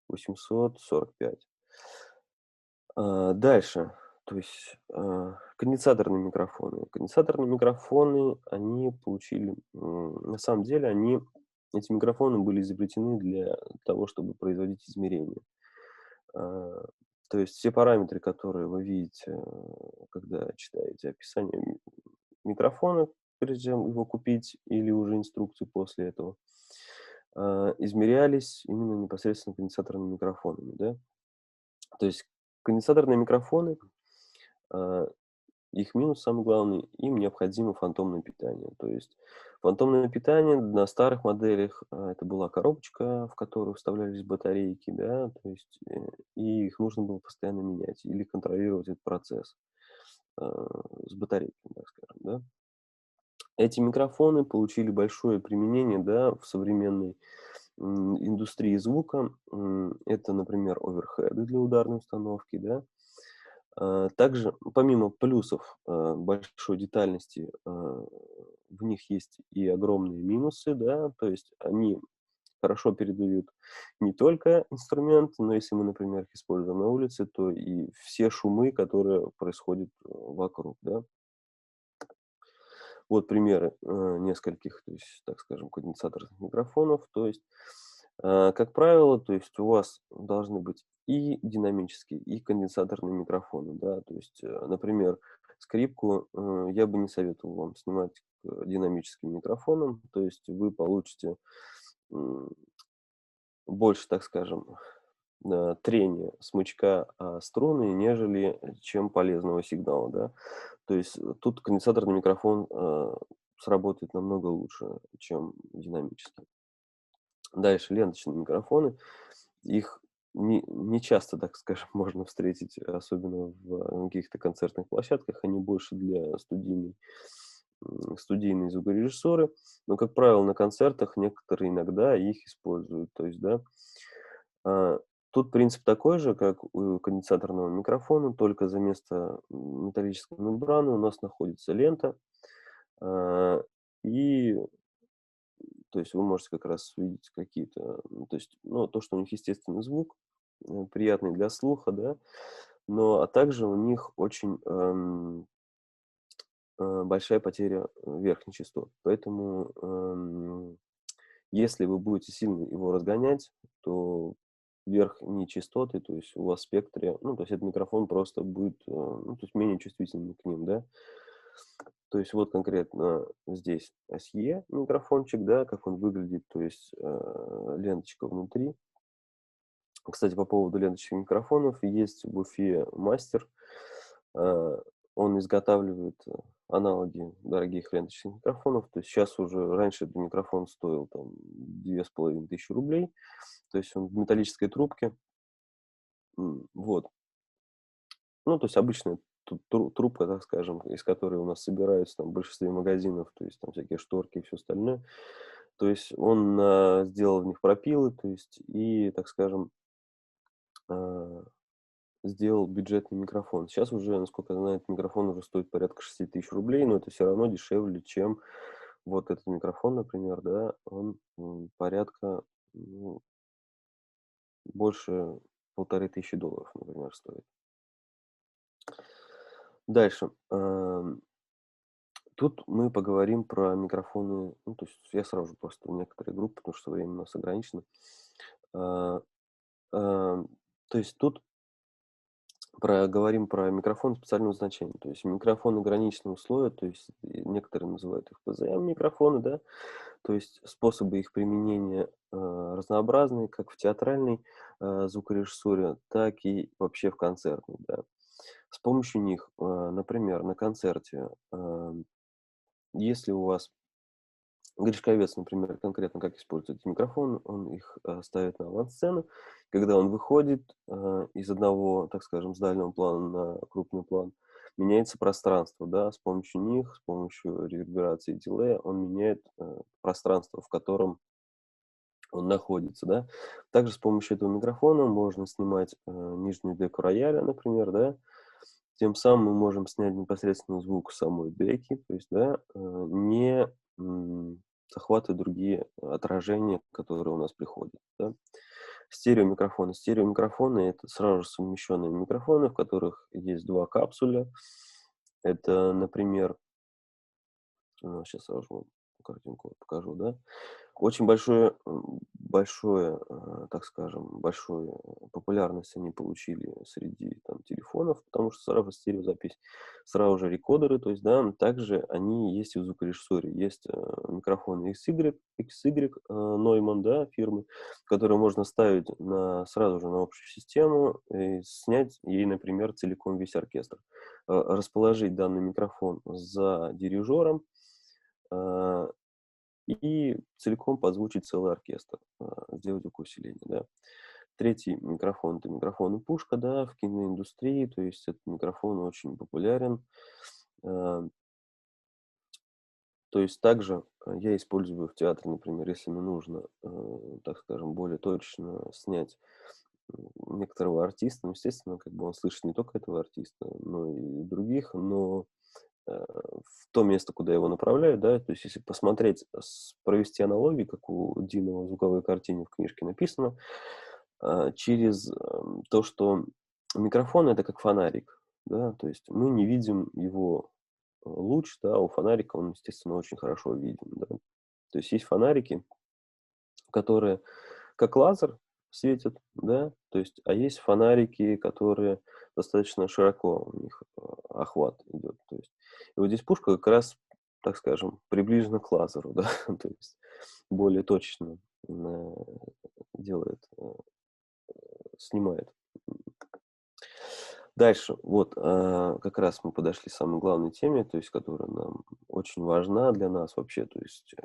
845. Дальше, то есть, конденсаторные микрофоны. Конденсаторные микрофоны, они получили, на самом деле, эти микрофоны были изобретены для того, чтобы производить измерения. А, То есть все параметры, которые вы видите, когда читаете описание микрофона, прежде чем его купить, или уже инструкцию после этого, измерялись именно непосредственно конденсаторными микрофонами, да. То есть конденсаторные микрофоны, а, их минус самый главный — им необходимо фантомное питание. То есть фантомное питание на старых моделях, это была коробочка, в которую вставлялись батарейки, да, то есть, и их нужно было постоянно менять или контролировать этот процесс. с батарейками, так скажем, да. Эти микрофоны получили большое применение, да, в современной индустрии звука. Это, например, оверхеды для ударной установки, да. Также, помимо плюсов большой детальности, в них есть и огромные минусы, да, то есть они хорошо передают не только инструмент, но если мы, например, их используем на улице, то и все шумы, которые происходят вокруг, да. Вот примеры нескольких, то есть, так скажем, конденсаторных микрофонов. То есть, как правило, то есть у вас должны быть и динамические, и конденсаторные микрофоны, да. То есть, например, скрипку я бы не советовал вам снимать к динамическим микрофоном. То есть вы получите м, больше, так скажем, трения смычка о струны, нежели чем полезного сигнала, да. То есть тут конденсаторный микрофон сработает намного лучше, чем динамический. Дальше ленточные микрофоны. Их не часто, так скажем, можно встретить, особенно в каких-то концертных площадках. Они больше для студийной звукорежиссуры. Но, как правило, на концертах некоторые иногда их используют. То есть, да, а, тут принцип такой же, как у конденсаторного микрофона, только за место металлической мембраны у нас находится лента. А, и, то есть, вы можете как раз увидеть какие-то, то есть, ну, то, что у них естественный звук, приятный для слуха, да, но, а также у них очень большая потеря верхних частот. Поэтому, если вы будете сильно его разгонять, то верхние частоты, то есть у вас в спектре, ну, то есть этот микрофон просто будет, ну, то есть менее чувствительный к ним, да. То есть вот конкретно здесь SE микрофончик, да, как он выглядит, то есть ленточка внутри. Кстати, по поводу ленточных микрофонов, есть в Уфе мастер, э, он изготавливает аналоги дорогих ленточных микрофонов. То есть сейчас уже, раньше этот микрофон стоил там 2500 рублей, то есть он в металлической трубке. Вот. Ну, то есть обычная трубка, так скажем, из которой у нас собираются там в большинстве магазинов, то есть там всякие шторки и все остальное. То есть он сделал в них пропилы, то есть и, так скажем, а, сделал бюджетный микрофон. Сейчас уже, насколько я знаю, этот микрофон уже стоит порядка 6000 рублей, но это все равно дешевле, чем вот этот микрофон, например, да, он порядка, ну, больше 1500 долларов, например, стоит. Дальше. Тут мы поговорим про микрофоны. Ну, то есть я сразу же просто некоторые группы, потому что время у нас ограничено. А, ам, То есть тут говорим про микрофон специального значения. То есть микрофон ограниченного слоя, то есть некоторые называют их ПЗМ-микрофоны, да. То есть способы их применения разнообразные, как в театральной звукорежиссуре, так и вообще в концертной, да. С помощью них, например, на концерте, если у вас Гришковец, например, конкретно как использует микрофон, он их ставит на авансцену. Когда он выходит из одного, так скажем, с дальнего плана на крупный план, меняется пространство, да, с помощью них, с помощью реверберации и дилея он меняет пространство, в котором он находится, да. Также с помощью этого микрофона можно снимать нижнюю деку рояля, например, да. Тем самым мы можем снять непосредственно звук самой деки, то есть, да, не захватывая другие отражения, которые у нас приходят, да. Стереомикрофоны. Стереомикрофоны — это сразу же совмещенные микрофоны, в которых есть два капсуля. Это, например, сейчас сразу же вам картинку покажу, да. Очень большое, так скажем, большую популярность они получили среди там телефонов, потому что сразу же стереозапись, сразу же рекодеры, то есть, да, также они есть и в звукорежиссуре. Есть микрофоны XY Neumann, да, фирмы, которые можно ставить сразу же на общую систему и снять ей, например, целиком весь оркестр. Расположить данный микрофон за дирижером, а, и целиком позвучить целый оркестр, сделать звукоусиление, да. Третий микрофон — это микрофон пушка, да, в киноиндустрии, то есть этот микрофон очень популярен. Э, То есть также я использую в театре, например, если мне нужно, так скажем, более точно снять некоторого артиста. Ну, естественно, как бы он слышит не только этого артиста, но и других, но в то место, куда я его направляю, да, то есть если посмотреть, провести аналогию, как у Дина в звуковой картине в книжке написано, через то, что микрофон — это как фонарик, да, то есть мы не видим его луч, да, у фонарика он, естественно, очень хорошо виден, да. То есть фонарики, которые как лазер светят, да, то есть, а есть фонарики, которые достаточно широко у них охват идет. То есть, и вот здесь пушка как раз, так скажем, приближена к лазеру, да, то есть более точно э, делает, снимает. Дальше, вот, как раз мы подошли к самой главной теме, то есть, которая нам очень важна для нас вообще, то есть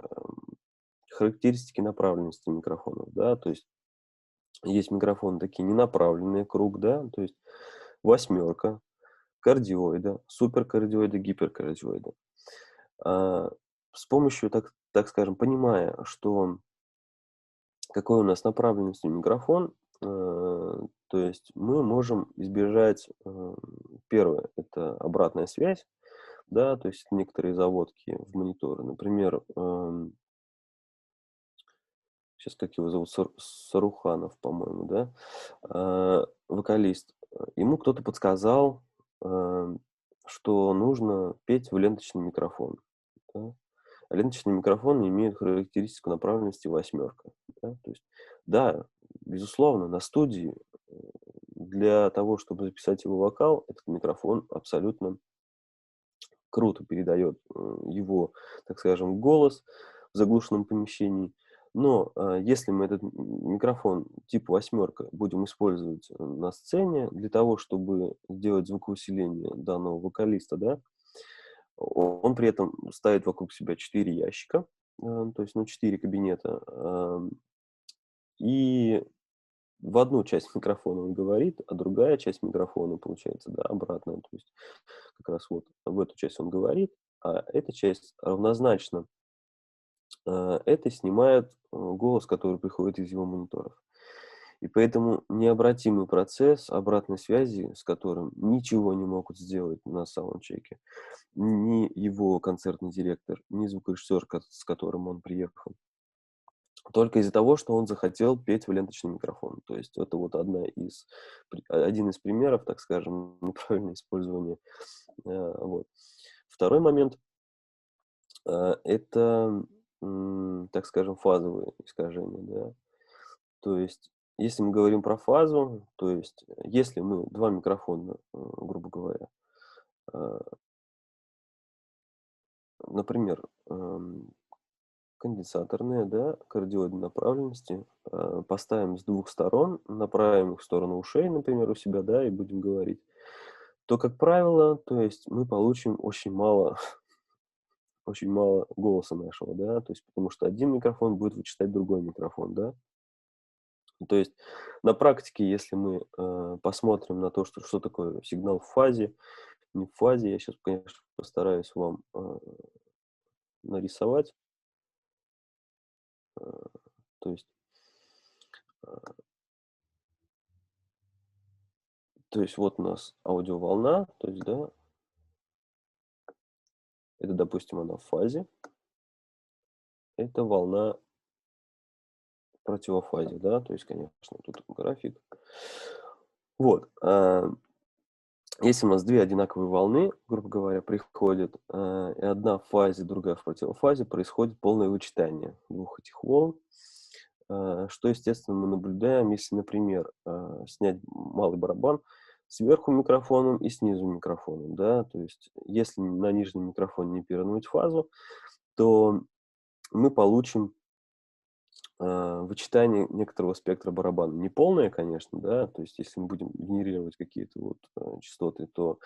характеристики направленности микрофонов, да, то есть микрофоны такие ненаправленные, круг, да, то есть восьмерка, кардиоида, суперкардиоида, гиперкардиоида. А, с помощью, так скажем, понимая, что какой у нас направленности микрофон, то есть мы можем избежать, первое, это обратная связь, да, то есть некоторые заводки в мониторы, например, сейчас как его зовут, Саруханов, по-моему, да, вокалист. Ему кто-то подсказал, э, что нужно петь в ленточный микрофон. Да. А ленточный микрофон имеет характеристику направленности восьмерка. Да. То есть, да, безусловно, на студии для того, чтобы записать его вокал, этот микрофон абсолютно круто передает его, так скажем, голос в заглушенном помещении. Но если мы этот микрофон типа восьмерка будем использовать на сцене для того, чтобы сделать звукоусиление данного вокалиста, да, он при этом ставит вокруг себя 4 ящика, то есть, ну, 4 кабинета, и в одну часть микрофона он говорит, а другая часть микрофона, получается, да, обратная. То есть как раз вот в эту часть он говорит, а эта часть равнозначно этой снимает голос, который приходит из его мониторов. И поэтому необратимый процесс обратной связи, с которым ничего не могут сделать на саундчеке, ни его концертный директор, ни звукорежиссер, с которым он приехал, только из-за того, что он захотел петь в ленточный микрофон. То есть это вот один из примеров, так скажем, неправильного использования. Вот. Второй момент это, так скажем, фазовые искажения, да. То есть если мы говорим про фазу, то есть если мы 2 микрофона, грубо говоря, э, например, конденсаторные, да, кардиоидной направленности, поставим с двух сторон, направим их в сторону ушей, например, у себя, да, и будем говорить, то, как правило, то есть мы получим очень мало, очень мало голоса нашего, да, то есть потому что один микрофон будет вычитать другой микрофон, да. То есть на практике, если мы посмотрим на то, что такое сигнал в фазе, не в фазе, я сейчас, конечно, постараюсь вам нарисовать, э, то есть То есть вот у нас аудиоволна, то есть, да, это, допустим, она в фазе, это волна в противофазе, да, то есть, конечно, тут график. Вот, если у нас две одинаковые волны, грубо говоря, приходят, и одна в фазе, другая в противофазе, происходит полное вычитание двух этих волн, что, естественно, мы наблюдаем, если, например, снять малый барабан сверху микрофоном и снизу микрофоном, да, то есть если на нижнем микрофоне не перевернуть фазу, то мы получим вычитание некоторого спектра барабана. Не полное, конечно, да, то есть если мы будем генерировать какие-то вот частоты, то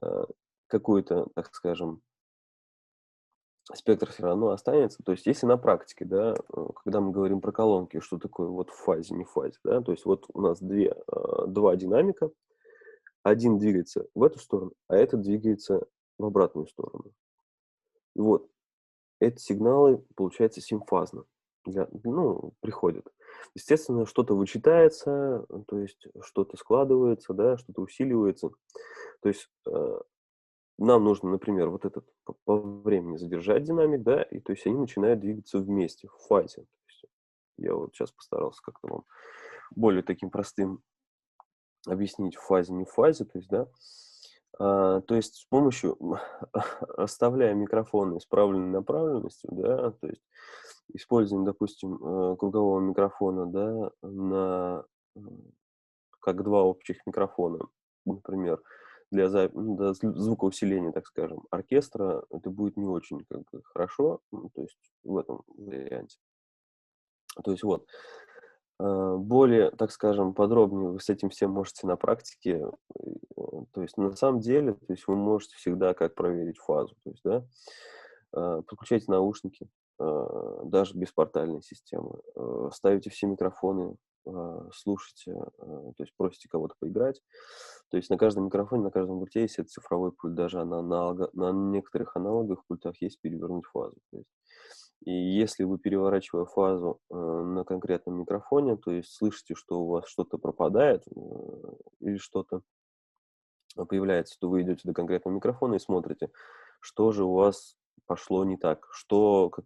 э, какую-то, так скажем, спектр все равно останется. То есть если на практике, да, когда мы говорим про колонки, что такое вот в фазе, не в фазе, да, то есть вот у нас два динамика, один двигается в эту сторону, а этот двигается в обратную сторону. И вот эти сигналы, получается, симфазно приходят. Естественно, что-то вычитается, то есть что-то складывается, да, что-то усиливается. То есть нам нужно, например, вот этот по времени задержать динамик, да, и то есть они начинают двигаться вместе, в фазе. То есть я вот сейчас постарался как-то вам более таким простым объяснить в фазе, не в фазе, то есть, да. То есть с помощью, оставляя микрофоны с правильной направленностью, да, то есть используем, допустим, кругового микрофона, да, как два общих микрофона, например, для звукоусиления, так скажем, оркестра, это будет не очень как бы хорошо, то есть в этом варианте. То есть вот, более, так скажем, подробнее вы с этим всем можете на практике. То есть на самом деле, то есть вы можете всегда как проверить фазу. То есть, да, подключайте наушники, даже без портальной системы, ставите все микрофоны, слушайте, то есть просите кого-то поиграть. То есть на каждом микрофоне, на каждом пульте есть этот цифровой пульт, даже на некоторых аналоговых пультах есть перевернуть фазу. То есть, и если вы, переворачивая фазу на конкретном микрофоне, то есть слышите, что у вас что-то пропадает или что-то появляется, то вы идете до конкретного микрофона и смотрите, что же у вас пошло не так,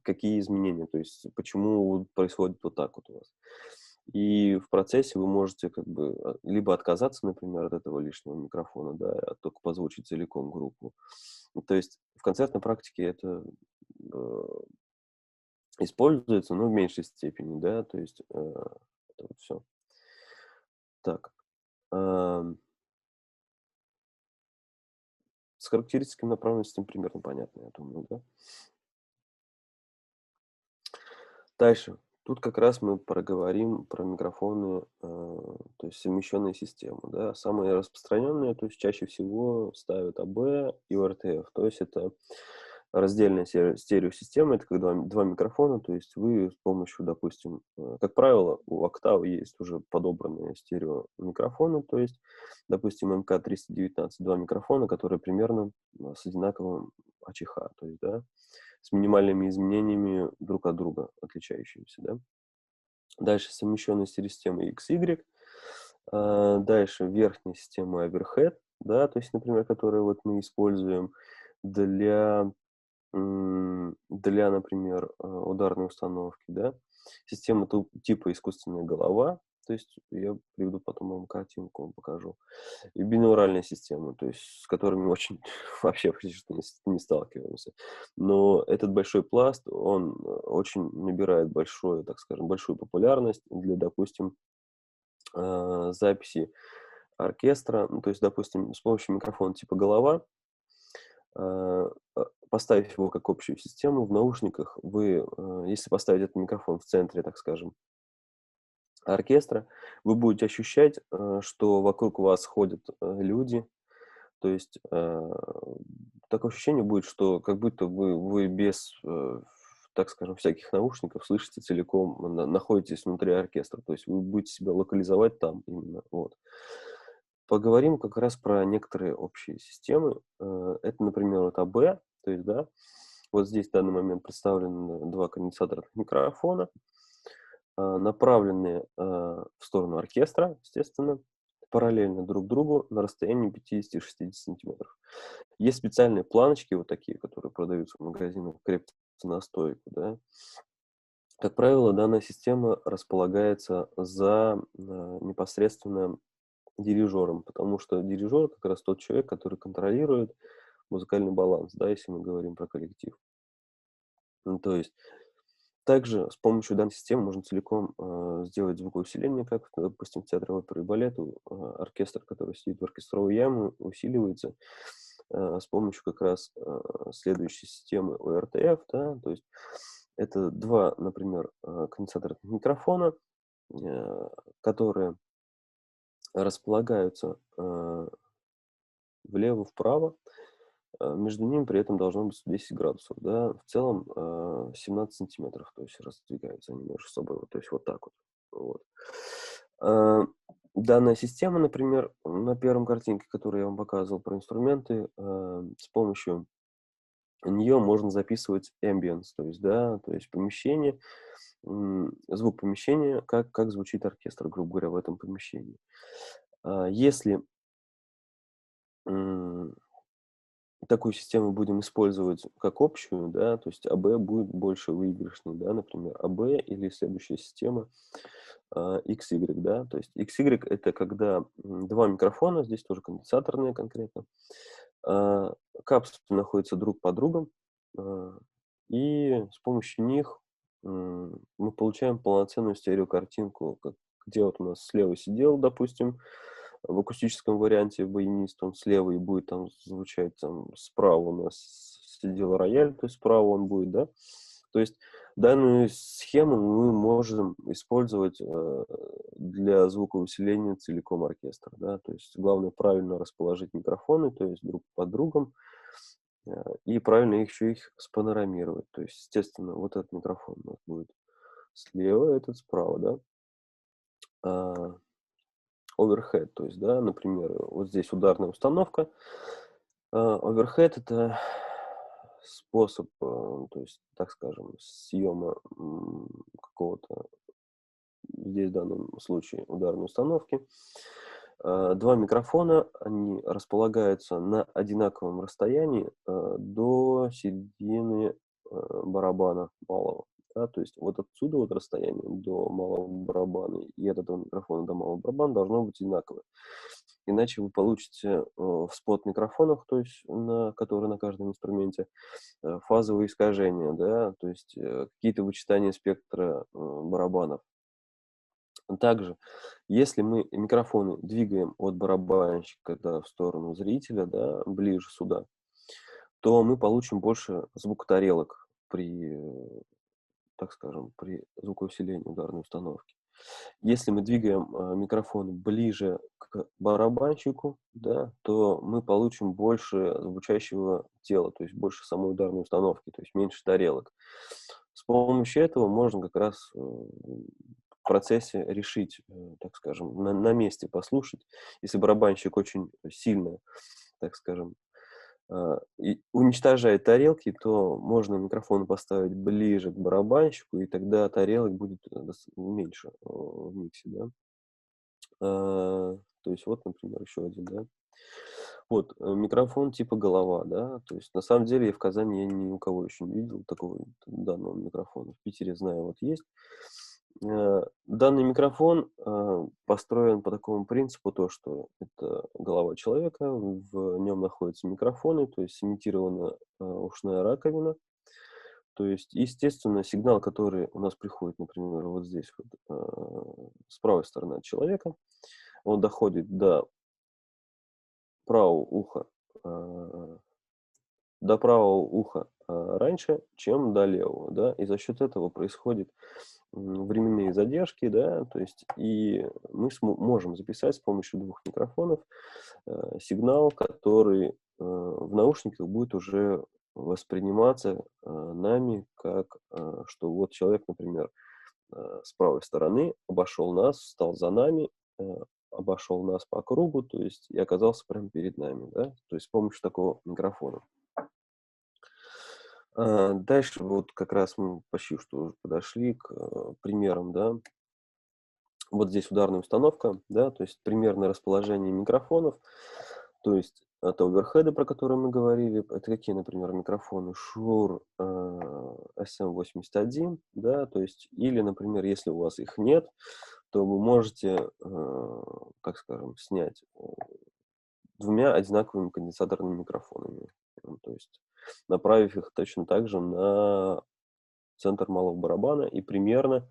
какие изменения, то есть почему происходит вот так вот у вас. И в процессе вы можете как бы либо отказаться, например, от этого лишнего микрофона, да, а только позвучить целиком группу. То есть в концертной практике это э, используется, но в меньшей степени, да, то есть это вот все. Так. ам, с характеристиками направленностями примерно понятно, я думаю, да. Дальше. Тут как раз мы проговорим про микрофоны, то есть совмещенные системы, да. Самые распространенные, то есть чаще всего ставят АБ и ОРТФ, то есть это раздельная стереосистема, это когда два микрофона, то есть вы с помощью, допустим, как правило, у Октавы есть уже подобранные стереомикрофоны, то есть, допустим, МК-319, два микрофона, которые примерно с одинаковым АЧХ, то есть, да, с минимальными изменениями друг от друга, отличающимися, да. Дальше совмещенная стереосистема XY. Дальше верхняя система Overhead, да, то есть, например, которую вот мы используем для, например, ударной установки, да. Система типа искусственная голова, то есть я приведу потом вам картинку, покажу. И бинауральная система, то есть с которыми очень вообще практически не сталкиваемся. Но этот большой пласт, он очень набирает большую, так скажем, большую популярность для, допустим, записи оркестра. Ну, то есть, допустим, с помощью микрофона типа голова, поставив его как общую систему в наушниках, вы, если поставить этот микрофон в центре, так скажем, оркестра, вы будете ощущать, что вокруг вас ходят люди. То есть, такое ощущение будет, что как будто вы без, так скажем, всяких наушников слышите целиком, находитесь внутри оркестра. То есть вы будете себя локализовать там именно, вот. Поговорим как раз про некоторые общие системы. Это, например, вот АБ, то есть, да, вот здесь в данный момент представлены два конденсаторных микрофона, направленные в сторону оркестра, естественно, параллельно друг другу на расстоянии 50-60 сантиметров. Есть специальные планочки вот такие, которые продаются в магазинах, крепятся на стойку, да. Как правило, данная система располагается за непосредственно дирижером, потому что дирижер как раз тот человек, который контролирует музыкальный баланс, да, если мы говорим про коллектив. Ну, то есть также с помощью данной системы можно целиком сделать звукоусиление, как, допустим, в театре оперы и балета, оркестр, который сидит в оркестровой яме, усиливается с помощью как раз следующей системы ОРТФ, да, то есть это два, например, конденсаторных микрофона, э, которые располагаются влево-вправо, между ними при этом должно быть 10 градусов, да, в целом 17 сантиметров, то есть раздвигаются они между собой, вот, то есть вот так вот. Вот. А, Данная система, например, на первом картинке, которую я вам показывал про инструменты, с помощью нее можно записывать ambience, то есть, да, то есть помещение, звук помещения, как звучит оркестр, грубо говоря, в этом помещении. Если м, такую систему будем использовать как общую, да, то есть АБ будет больше выигрышной, да, например, АБ или следующая система XY, да, то есть XY это когда два микрофона, здесь тоже конденсаторные конкретно, а, капсулы находятся друг под другом, а, и с помощью них мы получаем полноценную стереокартинку, где вот у нас слева сидел, допустим, в акустическом варианте баянист, он слева и будет там звучать, там справа у нас сидел рояль, то есть справа он будет, да. То есть данную схему мы можем использовать для звукоусиления целиком оркестра, да, то есть главное правильно расположить микрофоны, то есть друг под другом, и правильно еще их спанорамировать. То есть, естественно, вот этот микрофон у нас будет слева, этот справа, да. А, Оверхед, то есть, да, например, вот здесь ударная установка. Оверхед это способ, то есть, так скажем, съема какого-то, здесь в данном случае ударной установки. Два микрофона, они располагаются на одинаковом расстоянии до середины барабана малого. Да, то есть вот отсюда вот расстояние до малого барабана и от этого микрофона до малого барабана должно быть одинаковое. Иначе вы получите в спот-микрофонах, то есть которые на каждом инструменте, фазовые искажения, да, то есть какие-то вычитания спектра барабанов. Также, если мы микрофоны двигаем от барабанщика, да, в сторону зрителя, да, ближе сюда, то мы получим больше звукотарелок при, так скажем, при звукоусилении ударной установки. Если мы двигаем микрофон ближе к барабанщику, да, то мы получим больше звучащего тела, то есть больше самой ударной установки, то есть меньше тарелок. С помощью этого можно как раз в процессе решить, так скажем, на месте послушать. Если барабанщик очень сильно, так скажем, и уничтожает тарелки, то можно микрофон поставить ближе к барабанщику, и тогда тарелок будет меньше в миксе, да. То есть вот, например, еще один, да. Вот, микрофон типа голова, да, то есть на самом деле в Казани я ни у кого еще не видел такого данного микрофона. В Питере, знаю, вот есть. Данный микрофон построен по такому принципу, то, что это голова человека, в нем находятся микрофоны, то есть имитирована ушная раковина. То есть, естественно, сигнал, который у нас приходит, например, вот здесь вот, с правой стороны от человека, он доходит правого уха, а, до правого уха раньше, чем до левого, да, и за счет этого происходит временные задержки, да, то есть и мы можем записать с помощью двух микрофонов сигнал, который в наушниках будет уже восприниматься нами как, что вот человек, например, с правой стороны обошел нас, встал за нами, э, обошел нас по кругу, то есть и оказался прямо перед нами, да, то есть с помощью такого микрофона. Дальше вот как раз мы почти что уже подошли к примерам, да. Вот здесь ударная установка, да, то есть примерное расположение микрофонов, то есть это оверхеды, про которые мы говорили, это какие, например, микрофоны? Shure SM81, да, то есть, или, например, если у вас их нет, то вы можете, так скажем, снять двумя одинаковыми конденсаторными микрофонами, то есть направив их точно так же на центр малого барабана и примерно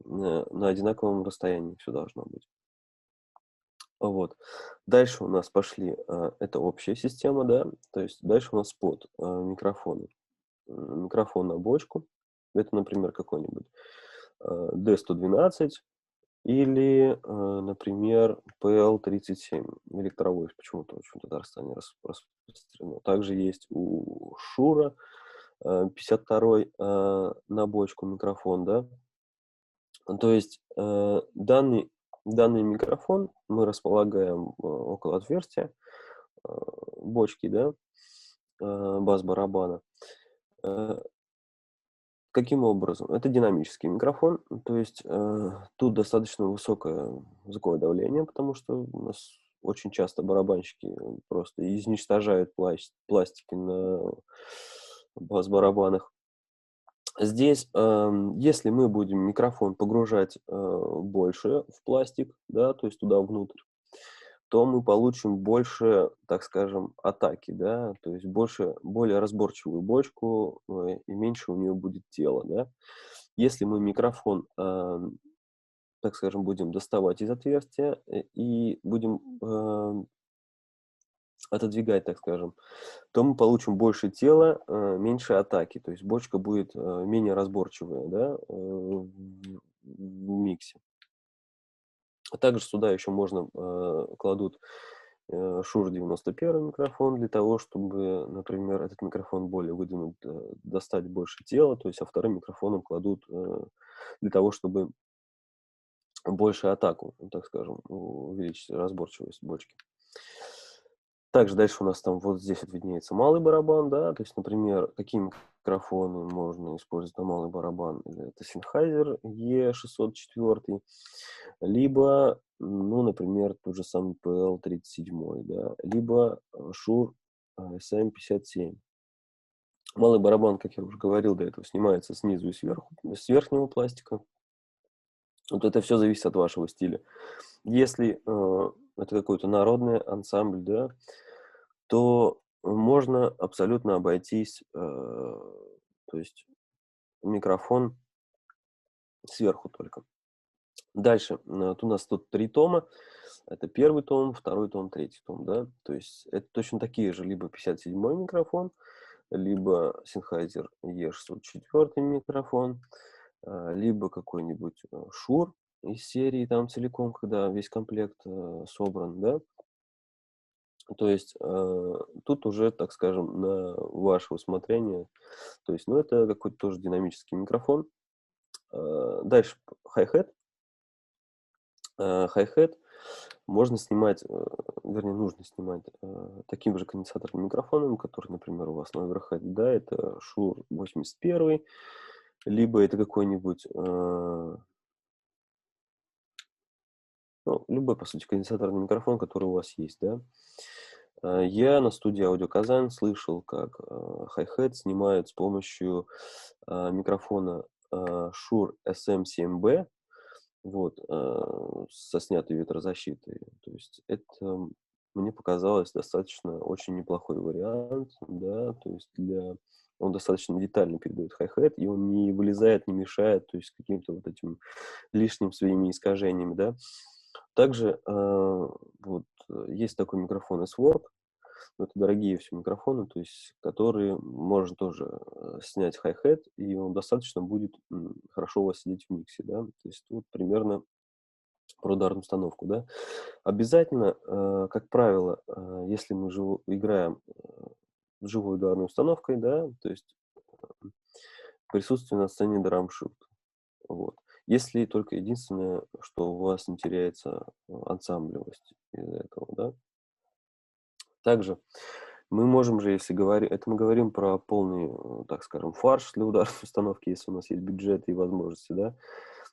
на одинаковом расстоянии все должно быть. Вот. Дальше у нас пошли, это общая система, да, то есть дальше у нас спот, микрофоны. Микрофон на бочку, это, например, какой-нибудь D112 Или, например, PL-37, электровойс, почему-то очень в Татарстане распространено. Также есть у Шура 52-й на бочку микрофон, да. То есть данный микрофон мы располагаем около отверстия бочки, да, бас-барабана. Э, Каким образом? Это динамический микрофон, то есть тут достаточно высокое звуковое давление, потому что у нас очень часто барабанщики просто изничтожают пластики на бас-барабанах. Здесь, если мы будем микрофон погружать больше в пластик, да, то есть туда внутрь, то мы получим больше, так скажем, атаки, да, то есть более разборчивую бочку, и меньше у нее будет тела, да. Если мы микрофон, так скажем, будем доставать из отверстия и будем отодвигать, так скажем, то мы получим больше тела, меньше атаки, то есть бочка будет менее разборчивая, да, в миксе. А также сюда еще можно кладут Shure 91 микрофон для того, чтобы, например, этот микрофон более выдвинут, достать больше тела, то есть, а вторым микрофоном кладут для того, чтобы больше атаку, ну, так скажем, увеличить разборчивость бочки. Также дальше у нас там вот здесь вот виднеется малый барабан, да, то есть, например, какие микрофоны можно использовать на малый барабан. Это Sennheiser E604, либо, ну, например, тот же самый PL-37, да, либо Shure SM57. Малый барабан, как я уже говорил до этого, снимается снизу и сверху, с верхнего пластика. Вот это все зависит от вашего стиля. Если это какой-то народный ансамбль, да, то можно абсолютно обойтись, то есть микрофон сверху только. Дальше, вот у нас тут 3 тома. Это первый том, второй том, третий том, да. То есть это точно такие же, либо 57-й микрофон, либо Sennheiser E604 микрофон, либо какой-нибудь Shure из серии там целиком, когда весь комплект собран, да. То есть тут уже, так скажем, на ваше усмотрение. То есть, ну, это какой-то тоже динамический микрофон. Дальше хай-хет. Хай-хет можно снимать, вернее, нужно снимать таким же конденсаторным микрофоном, который, например, у вас на оверхеде, да, это Shure 81, либо это какой-нибудь, ну, любой, по сути, конденсаторный микрофон, который у вас есть, да. Я на студии Аудио Казань слышал, как хай-хет снимают с помощью микрофона Shure SM7B, вот, со снятой ветрозащитой. То есть это мне показалось достаточно очень неплохой вариант, да, то есть он достаточно детально передает хай-хет, и он не вылезает, не мешает, то есть каким-то вот этим лишним своими искажениями, да. Также вот есть такой микрофон S-Work, это дорогие все микрофоны, то есть которые можно тоже снять хай-хет, и он достаточно будет хорошо у вас сидеть в миксе, да. То есть вот примерно про ударную установку, да. Обязательно, как правило, если мы играем живой ударной установкой, да, то есть присутствие на сцене драмшут. Вот. Если только единственное, что у вас не теряется ансамблевость из-за этого, да. Также мы можем же, если говорить, это мы говорим про полный, так скажем, фарш для ударной установки, если у нас есть бюджет и возможности, да.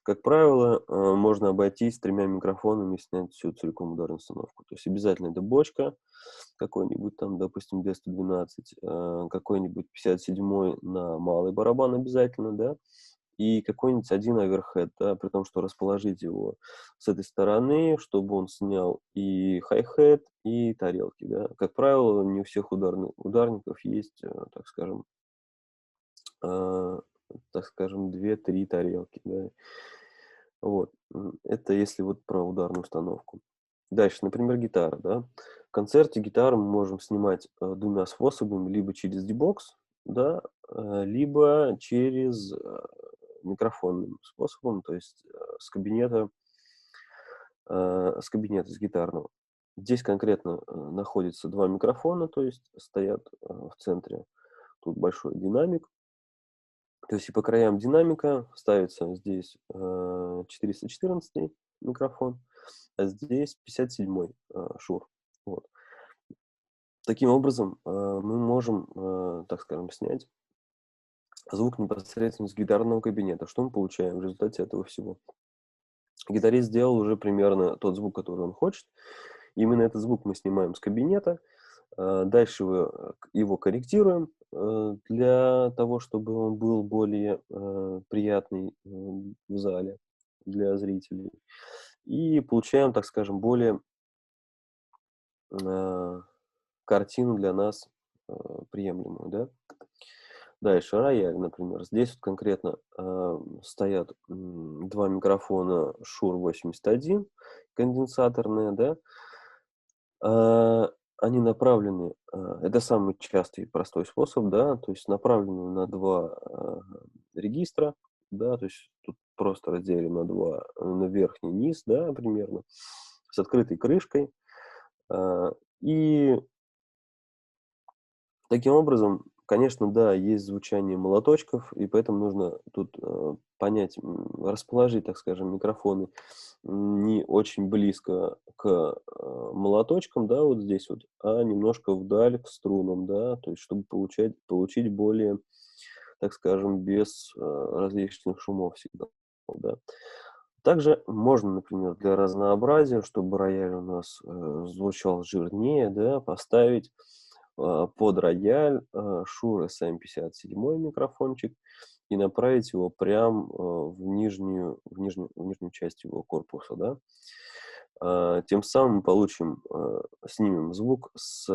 Как правило, можно обойтись 3 микрофонами и снять всю целиком ударную установку. То есть обязательно это бочка, какой-нибудь там, допустим, D112, какой-нибудь 57-й на малый барабан обязательно, да, и какой-нибудь один оверхед, да, при том, что расположить его с этой стороны, чтобы он снял и хай-хет, и тарелки, да. Как правило, не у всех ударников есть, э, так скажем, 2-3 тарелки, да. Вот. Это если вот про ударную установку. Дальше, например, гитара, да. В концерте гитару мы можем снимать 2 способами: либо через D-Box, да, либо через микрофонным способом, то есть с кабинета с кабинета, с гитарного. Здесь конкретно находится два микрофона, то есть стоят в центре. Тут большой динамик. То есть и по краям динамика ставится здесь 414 микрофон, а здесь 57-й Шур. Вот. Таким образом, мы можем, так скажем, снять звук непосредственно с гитарного кабинета. Что мы получаем в результате этого всего? Гитарист сделал уже примерно тот звук, который он хочет. Именно этот звук мы снимаем с кабинета. Дальше его корректируем для того, чтобы он был более приятный в зале для зрителей. И получаем, так скажем, более картину для нас приемлемую, да. Дальше рояль, например. Здесь вот конкретно стоят два микрофона Shure 81 конденсаторные, да. Они направлены, это самый частый и простой способ, да, то есть направлены на два регистра, да, то есть тут просто разделим на два, на верхний и низ, да, примерно, с открытой крышкой. И таким образом, конечно, да, есть звучание молоточков, и поэтому нужно тут понять, расположить, так скажем, микрофоны не очень близко к молоточкам, да, вот здесь вот, а немножко вдаль к струнам, да, то есть чтобы получить более, так скажем, без различных шумов сигнал, да. Также можно, например, для разнообразия, чтобы рояль у нас звучал жирнее, да, поставить под рояль Shure SM57 микрофончик и направить его прям в нижнюю часть его корпуса, да. Тем самым мы снимем звук с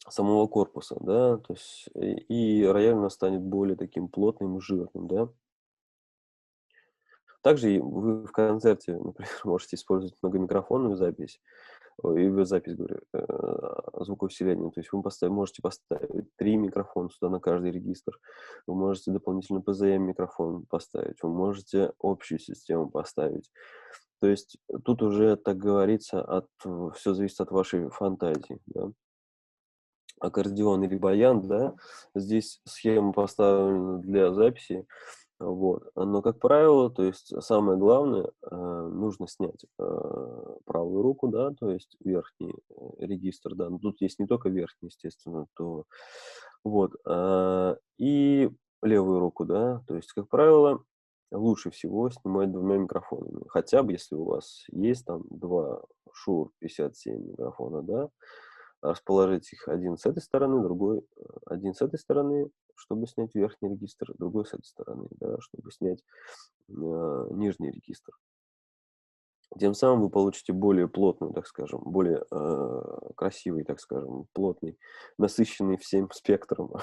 самого корпуса, да, то есть и рояль у нас станет более таким плотным и жирным, да. Также и вы в концерте, например, можете использовать многомикрофонную запись, запись, говорю, звукоусиления. То есть вы можете поставить 3 микрофона сюда на каждый регистр. Вы можете дополнительно PZM-микрофон поставить. Вы можете общую систему поставить. То есть тут уже, так говорится, все зависит от вашей фантазии, да. Аккордеон или баян, да, здесь схема поставлена для записи. Вот. Но, как правило, то есть самое главное, нужно снять правую руку, да, то есть верхний регистр, да, но тут есть не только верхний, естественно, то вот, и левую руку, да, то есть, как правило, лучше всего снимать двумя микрофонами, хотя бы если у вас есть там два Shure 57 микрофона, да, расположить их один с этой стороны, один с этой стороны, чтобы снять верхний регистр, другой с этой стороны, да, чтобы снять нижний регистр. Тем самым вы получите более плотную, так скажем, более красивый, так скажем, плотный, насыщенный всем спектром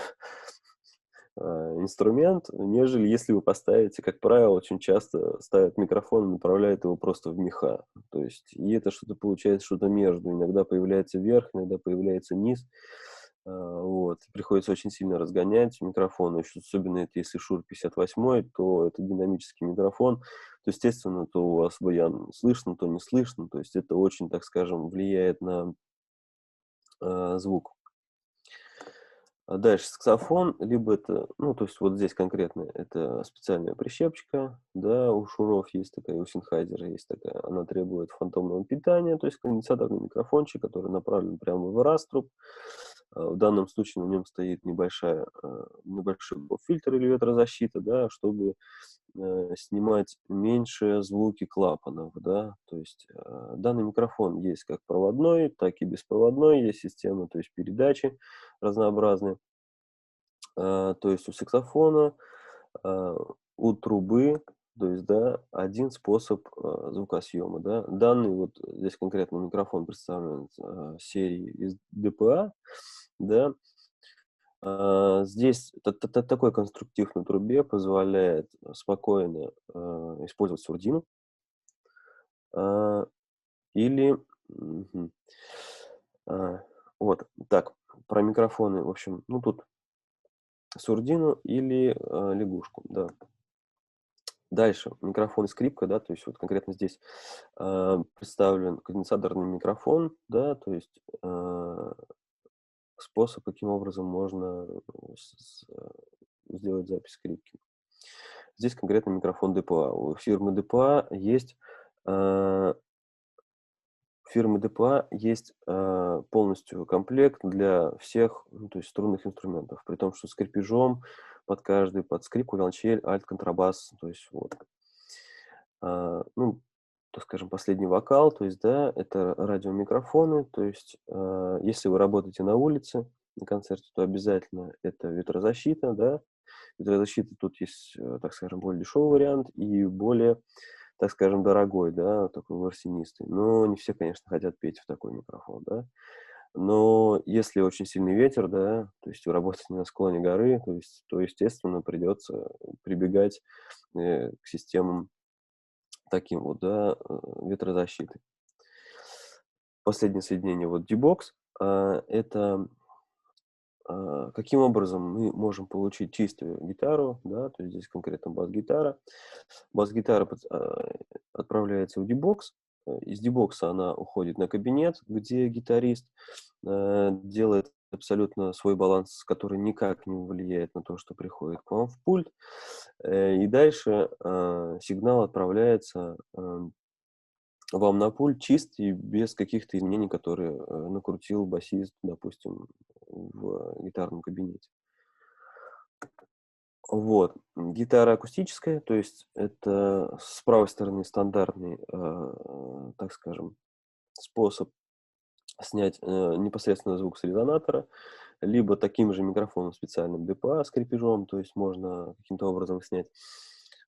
инструмент, нежели если вы поставите, как правило, очень часто ставят микрофон и направляют его просто в меха. То есть, и это что-то получается, что-то между. Иногда появляется верх, иногда появляется низ. Вот. Приходится очень сильно разгонять микрофон. Еще особенно это если Shure 58, то это динамический микрофон. То, естественно, то у вас баян слышно, то не слышно. То есть это очень, так скажем, влияет на звук. А дальше саксофон, либо это, ну, то есть вот здесь конкретно это специальная прищепочка, да, у Шуров есть такая, у Sennheiser есть такая, она требует фантомного питания, то есть конденсаторный микрофончик, который направлен прямо в раструб. В данном случае на нем стоит небольшой фильтр или ветрозащита, да, чтобы снимать меньше звуки клапанов, да, то есть данный микрофон есть как проводной, так и беспроводной, есть система, то есть передачи разнообразные, то есть у саксофона, у трубы, то есть, да, один способ звукосъема, да, данный вот здесь конкретно микрофон представлен серии из DPA, да. Здесь такой конструктив на трубе позволяет спокойно использовать сурдину а, или мгм. А, вот так про микрофоны, в общем, ну тут сурдину или лягушку, да. Дальше микрофон и скрипка, да, то есть вот конкретно здесь представлен конденсаторный микрофон, да, то есть способ, каким образом можно сделать запись скрипки. Здесь конкретно микрофон ДПА. У фирмы ДПА есть полностью комплект для всех, ну, то есть струнных инструментов, при том, что с крепежом под каждый, под скрипку, виолончель, альт, контрабас, то есть вот. Ну, так скажем, последний вокал, то есть, да, это радиомикрофоны, то есть, если вы работаете на улице, на концерте, то обязательно это ветрозащита, да. Ветрозащита тут есть, так скажем, более дешевый вариант и более, так скажем, дорогой, да, такой ворсинистый. Но не все, конечно, хотят петь в такой микрофон, да. Но если очень сильный ветер, да, то есть вы работаете на склоне горы, то естественно, придется прибегать к системам таким вот, да, ветрозащиты. Последнее соединение, вот D-Box, это каким образом мы можем получить чистую гитару, да, то есть здесь конкретно бас-гитара. Бас-гитара отправляется в D-Box, из D-Box она уходит на кабинет, где гитарист делает абсолютно свой баланс, который никак не влияет на то, что приходит к вам в пульт. И дальше сигнал отправляется вам на пульт чистый, без каких-то изменений, которые накрутил басист, допустим, в гитарном кабинете. Вот. Гитара акустическая, то есть это с правой стороны стандартный, так скажем, способ снять непосредственно звук с резонатора, либо таким же микрофоном специальным ДПА с крепежом, то есть можно каким-то образом их снять.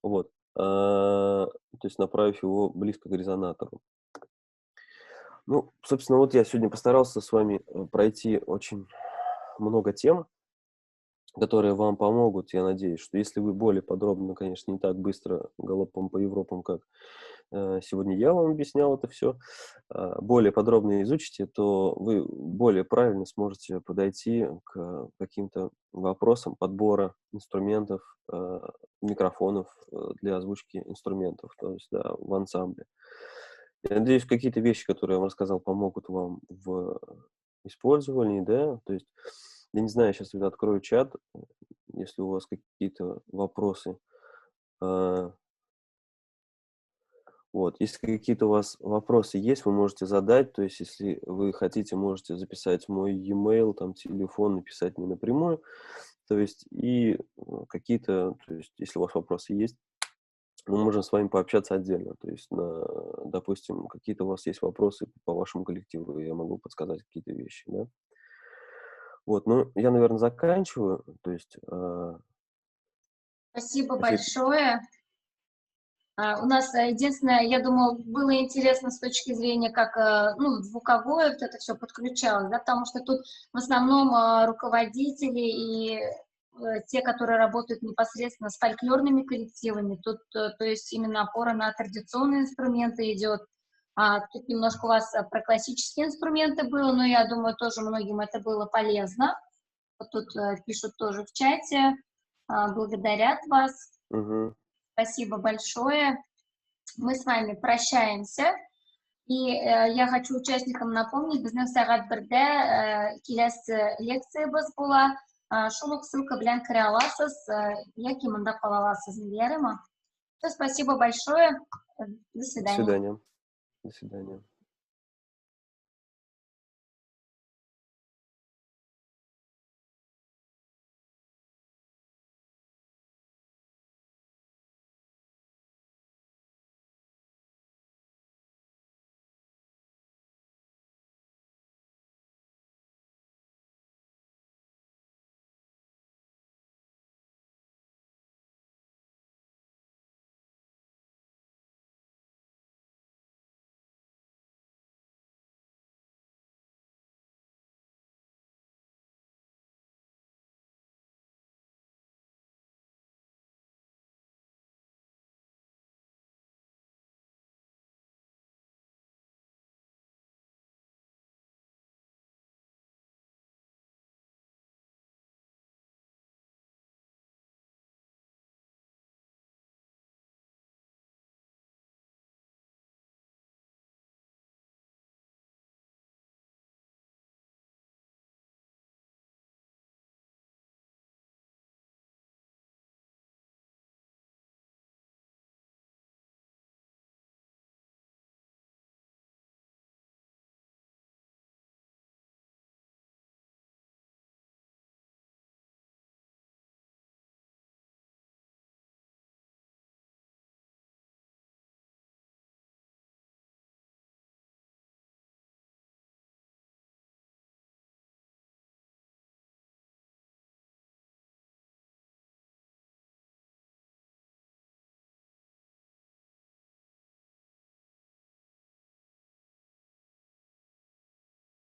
Вот. То есть направив его близко к резонатору. Ну, собственно, вот я сегодня постарался с вами пройти очень много тем, которые вам помогут, я надеюсь, что если вы более подробно, конечно, не так быстро галопом по Европам, как сегодня я вам объяснял это все, более подробно изучите, то вы более правильно сможете подойти к каким-то вопросам подбора инструментов, микрофонов для озвучки инструментов, то есть, да, в ансамбле. Я надеюсь, какие-то вещи, которые я вам рассказал, помогут вам в использовании, да, то есть, я не знаю, сейчас я открою чат, если у вас какие-то вопросы. Вот, если какие-то у вас вопросы есть, вы можете задать, то есть, если вы хотите, можете записать мой e-mail, там, телефон, написать мне напрямую, то есть, и какие-то, то есть, если у вас вопросы есть, мы можем с вами пообщаться отдельно, то есть, допустим, какие-то у вас есть вопросы по вашему коллективу, я могу подсказать какие-то вещи, да. Вот, ну, я, наверное, заканчиваю, то есть, Спасибо значит, большое. У нас единственное, я думаю, было интересно с точки зрения, как ну, звуковое вот это все подключалось, да, потому что тут в основном руководители и те, которые работают непосредственно с фольклорными коллективами, тут, то есть именно опора на традиционные инструменты идет. Тут немножко у вас про классические инструменты было, но я думаю, тоже многим это было полезно. Вот тут пишут тоже в чате, благодарят вас. мгм. Спасибо большое. Мы с вами прощаемся. И я хочу участникам напомнить, bizning сағат 1-де келесі лекциябыз бола. Шул ссылка белән керә аласыз, яки монда кала аласыз, Все, спасибо большое. До До свидания. свидания. До свидания.